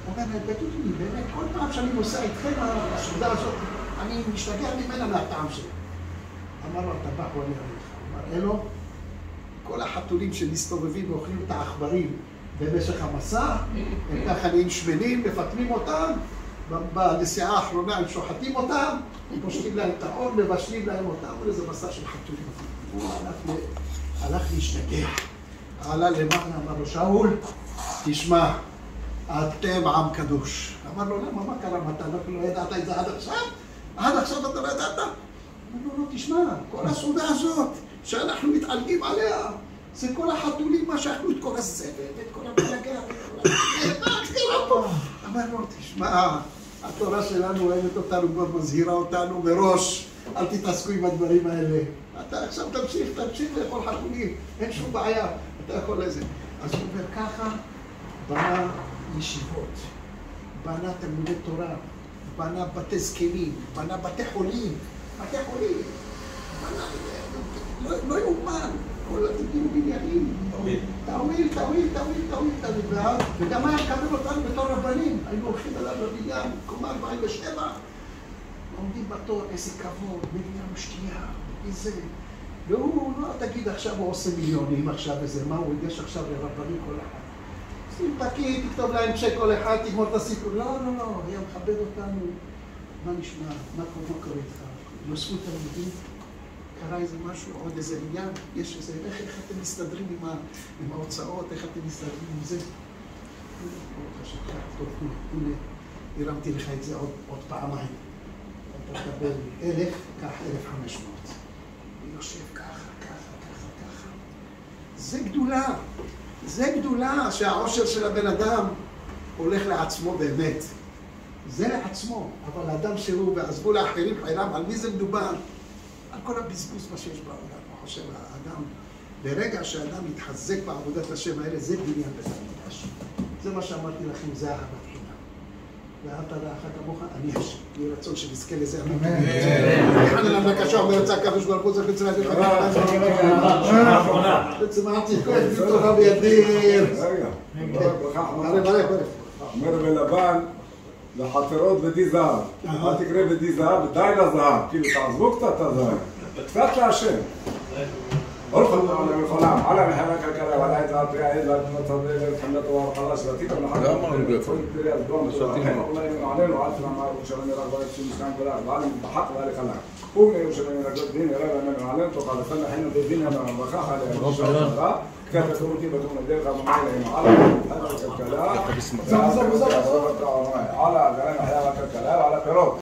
הוא אומר, תגידו לי, באמת, כל פעם שאני נוסע איתכם, הסעודה הזאת, אני משתגע ממנה מהטעם שלה. אמר לו, הטבח הוא אני אראה לך. אמר, אלו, כל החתולים שמסתובבים ואוכלים את העכברים במשך המסע, הם ככה נהיים שמנים, מפטמים אותם, בנסיעה האחרונה הם שוחטים אותם, הם פושטים להם את העור, מבשלים להם אותם, וזה מסע של חתולים. הוא הלך להשתגע. עלה למעלה, אמר לו, שאול, תשמע, אתם עם קדוש. אמר לו, למה, מה קרה? אתה לא ידעת את זה עד עכשיו? עד עכשיו אתה לא ידעת? אמר לו, לא, תשמע, כל הסעודה הזאת שאנחנו מתעלגים עליה, זה כל החתולים, מה שאכלו את כל הזבל, ואת כל הבלגה, מה קרה פה? אמר לו, תשמע, התורה שלנו אוהבת אותנו, כבר מזהירה אותנו מראש. אל תתעסקו עם הדברים האלה. אתה עכשיו תמשיך לאכול חתולים, אין שום בעיה. אתה יכול לזה. אז הוא אומר ככה, בנה ישיבות, בנה תלמודי תורה, בנה בתי זקנים, בנה בתי חולים, בנה, לא יאומן, כל התיקים בניינים, תאוויל, וגם היה מקבל אותנו בתור רבנים, היינו הולכים עליו לבניין, קומה 47, עומדים בתור, איזה כבוד, מביאה משקיעה, איזה, והוא לא תגיד עכשיו הוא עושה מיליונים עכשיו איזה, מה הוא ייגש עכשיו לרבנים כל אחד. שים פקיד, תכתוב להם צ'ק כל אחד, תגמור את הסיפור. לא, היה מכבד אותנו. מה נשמע? מה קורה איתך? נוספו תלמידים? קרה איזה משהו, עוד איזה עניין? יש איזה, איך אתם מסתדרים עם ההוצאות? איך אתם מסתדרים עם זה? טוב, הנה, הרמתי לך את זה עוד פעמיים. אתה תקבל 1,000, קח 1,500. ויושב ככה. זה גדולה שהעושר של הבן אדם הולך לעצמו באמת. זה לעצמו, אבל האדם שהוא ועזבו לאחרים חיירם, על מי זה מדובר? על כל הבזבוז מה שיש בעולם. אני חושב, האדם, ברגע שהאדם יתחזק בעבודת השם האלה, זה בניין בית המקדש. זה מה שאמרתי לכם, זה אהבת חינם. ואהבת רעך כמוך, אני השם. יהי רצון שנזכה לזה. אמן. אני לבקשה, אומר יצא הקדוש ברוך הוא, צריך לצלח את בעצם אמרתי, כל זה טובה בידיר. רגע, אומר בלבן, לחצרות בדי זהב. אל תקרא בדי זהב, די לזהב. כאילו, תעזבו קצת את הזהב. קצת להשם. הולכות לכולם, על המחלה הכלכלה, ועל היתר פרי העד, ועל תנות צדד, וחמדת והרחלה שרתיתם לחלק. לא אמרנו באיפה. עלינו, עד שלמה ירושלים ירח ועד שמשכן גדולה, ועל בחק ועל חלק. ומירושלים ירגות דין, יראה ועמנו עלינו, תוכל לפני חיינו בדין המברכה, עליהם בשעה שרה, כעת תורתי בתום לדרך, המונה אלינו על הכלכלה, ועל הגרם החיה והכלכלה, ועל הפירות.